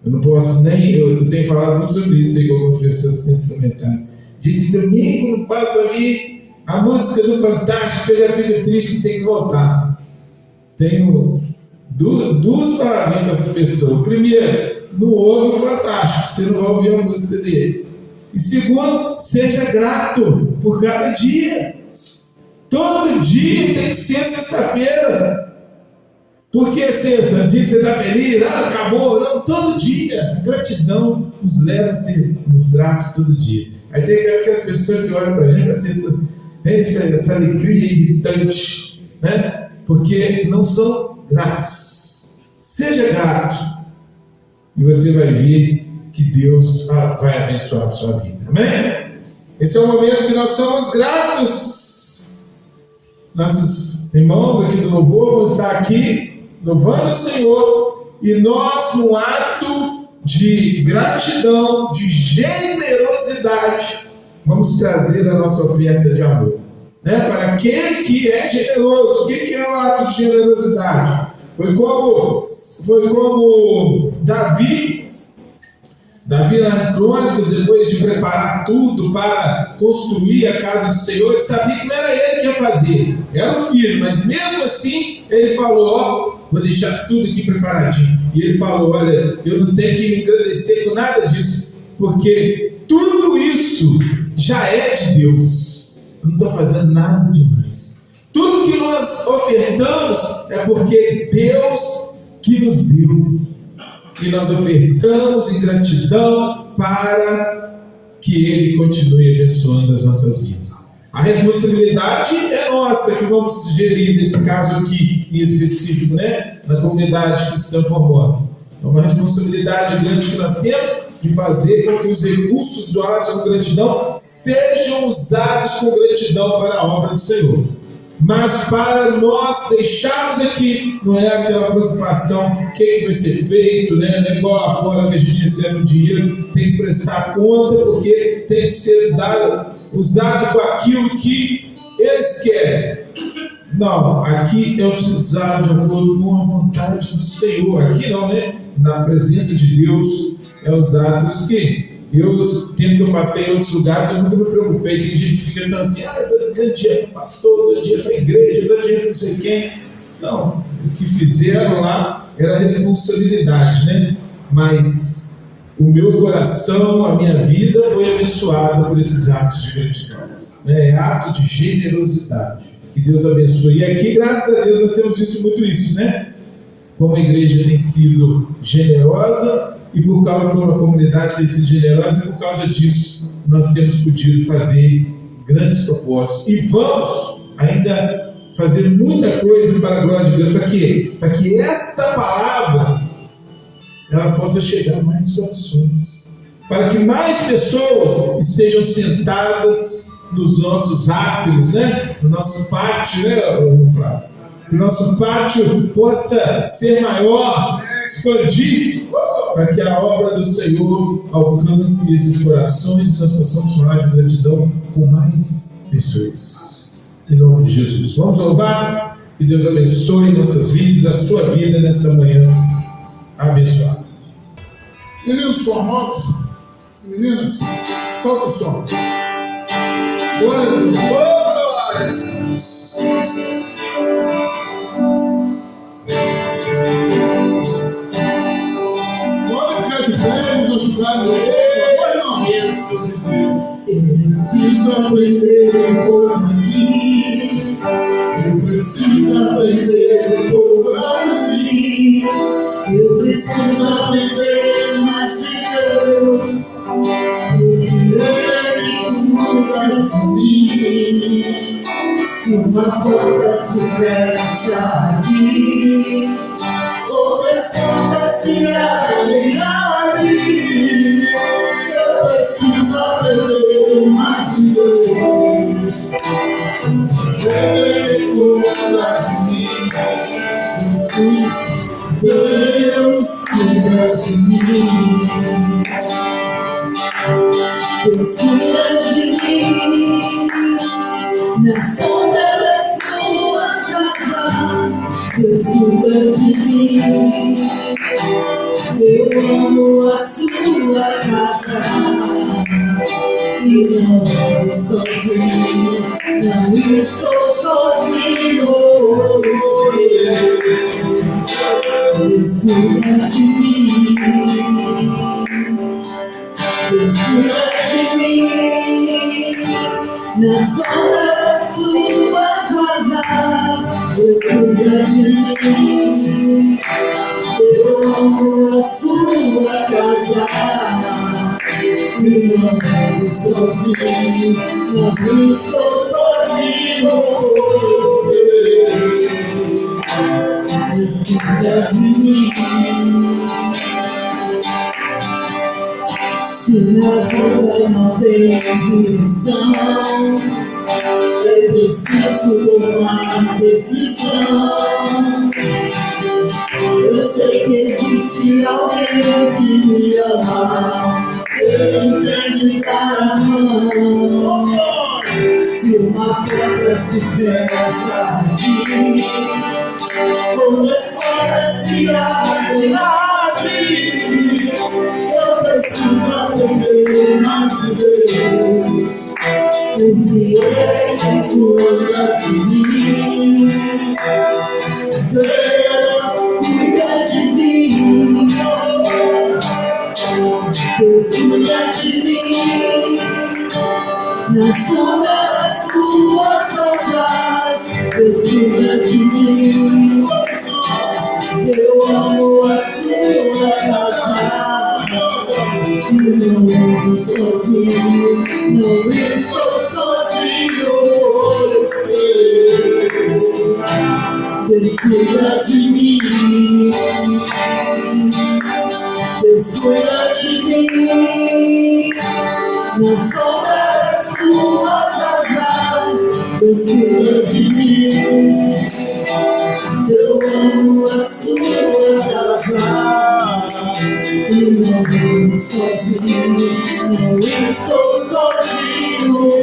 Eu não posso nem... Eu tenho falado muito sobre isso aí com algumas pessoas que têm esse comentário. De domingo não passa a vir a música do Fantástico, que eu já fico triste que tem que voltar. Tenho duas palavrinhas para essas pessoas. Primeiro, não ouve o Fantástico, você não vai ouvir a música dele. E segundo, seja grato por cada dia. Todo dia tem que ser sexta-feira. Por que sexta? O dia que você está feliz, acabou. Não, todo dia. A gratidão nos leva a sermos gratos todo dia. Aí tem aquelas pessoas que olham para a gente para ser essa alegria irritante, né? Porque não são gratos. Seja grato e você vai ver que Deus vai abençoar a sua vida. Amém? Esse é o momento que nós somos gratos. Nossos irmãos aqui do louvor vão estar aqui louvando o Senhor, e nós, no ato de gratidão, de generosidade, vamos trazer a nossa oferta de amor, né? Para aquele que é generoso. O que é o ato de generosidade? Foi como Davi lá em Crônicas, depois de preparar tudo para construir a casa do Senhor, ele sabia que não era ele que ia fazer, era o filho, mas mesmo assim ele falou, vou deixar tudo aqui preparadinho. E ele falou, olha, eu não tenho que me agradecer com nada disso, porque tudo isso já é de Deus, eu não estou fazendo nada demais. Tudo que nós ofertamos é porque Deus que nos deu, e nós ofertamos em gratidão para que Ele continue abençoando as nossas vidas. A responsabilidade é nossa, que vamos gerir nesse caso aqui em específico, né? Na comunidade cristã Formosa. É uma responsabilidade grande que nós temos de fazer com que os recursos doados com gratidão sejam usados com gratidão para a obra do Senhor. Mas para nós deixarmos aqui, não é aquela preocupação, o que vai ser feito, né? Não é igual lá fora que a gente recebe o dinheiro, tem que prestar conta, porque tem que ser usado com aquilo que eles querem. Não, aqui é utilizado de acordo com a vontade do Senhor. Aqui não, né? Na presença de Deus é usado. Por isso que tempo que eu passei em outros lugares, eu nunca me preocupei. Tem gente que fica tão assim, eu dou dinheiro para o pastor, dou dinheiro para a igreja, dou dinheiro para não sei quem. Não, o que fizeram lá era responsabilidade, né? Mas o meu coração, a minha vida foi abençoada por esses atos de gratidão. É ato de generosidade. Que Deus abençoe. E aqui, graças a Deus, nós temos visto muito isso, né? Como a igreja tem sido generosa e como a comunidade tem sido generosa, e por causa disso nós temos podido fazer grandes propósitos. E vamos ainda fazer muita coisa para a glória de Deus. Para quê? Para que essa palavra ela possa chegar a mais corações. Para que mais pessoas estejam sentadas nos nossos átrios, né? No nosso pátio, né, Flávio? Que o nosso pátio possa ser maior, expandir, para que a obra do Senhor alcance esses corações e nós possamos falar de gratidão com mais pessoas. Em nome de Jesus. Vamos louvar? Que Deus abençoe nossas vidas, a sua vida nessa manhã abençoada. Meninos formosos, meninas, solta o som. Glória a Deus. Pode ficar de pé, nos ajudar, meu irmãos. Eu preciso aprender um pouco aqui. Eu preciso aprender um pouco ali. Eu preciso aprender mais de Deus. Porque Ele cuida de mim. Se uma porta se fecha aqui, outras portas se abrem ali. Eu preciso aprender mais de Deus. Ele cuida de mim. Deus cuida de mim. Deus cuida de mim. Na sombra das suas asas, Deus cuida de mim. Eu amo a sua casa e não estou sozinho. Não estou sozinho. Deus cuida de mim. Deus cuida de mim. Na sombra das suas asas, Deus cuida de mim. Eu amo a sua casa e não estou sozinho. Não estou sozinho. Deus cuida de mim. Se na vida não tem direção, eu preciso tomar decisão. Eu sei que existe alguém que me ama. Ele quer me dar a mão. Se uma porta se fecha aqui, outras portas se abrem ali. Eu preciso aprender mais de Deus, porque Ele cuida de mim. Deus cuida de mim. Deus cuida de mim. Na sombra das suas asas, Deus cuida de mim. Eu amo a sua casa e não estou sozinho. Não estou sozinho. Deus cuida de mim. Deus cuida de mim. Na sombra das suas asas, Deus cuida de mim. Eu amo a sua casa e não estou sozinho. Não estou sozinho.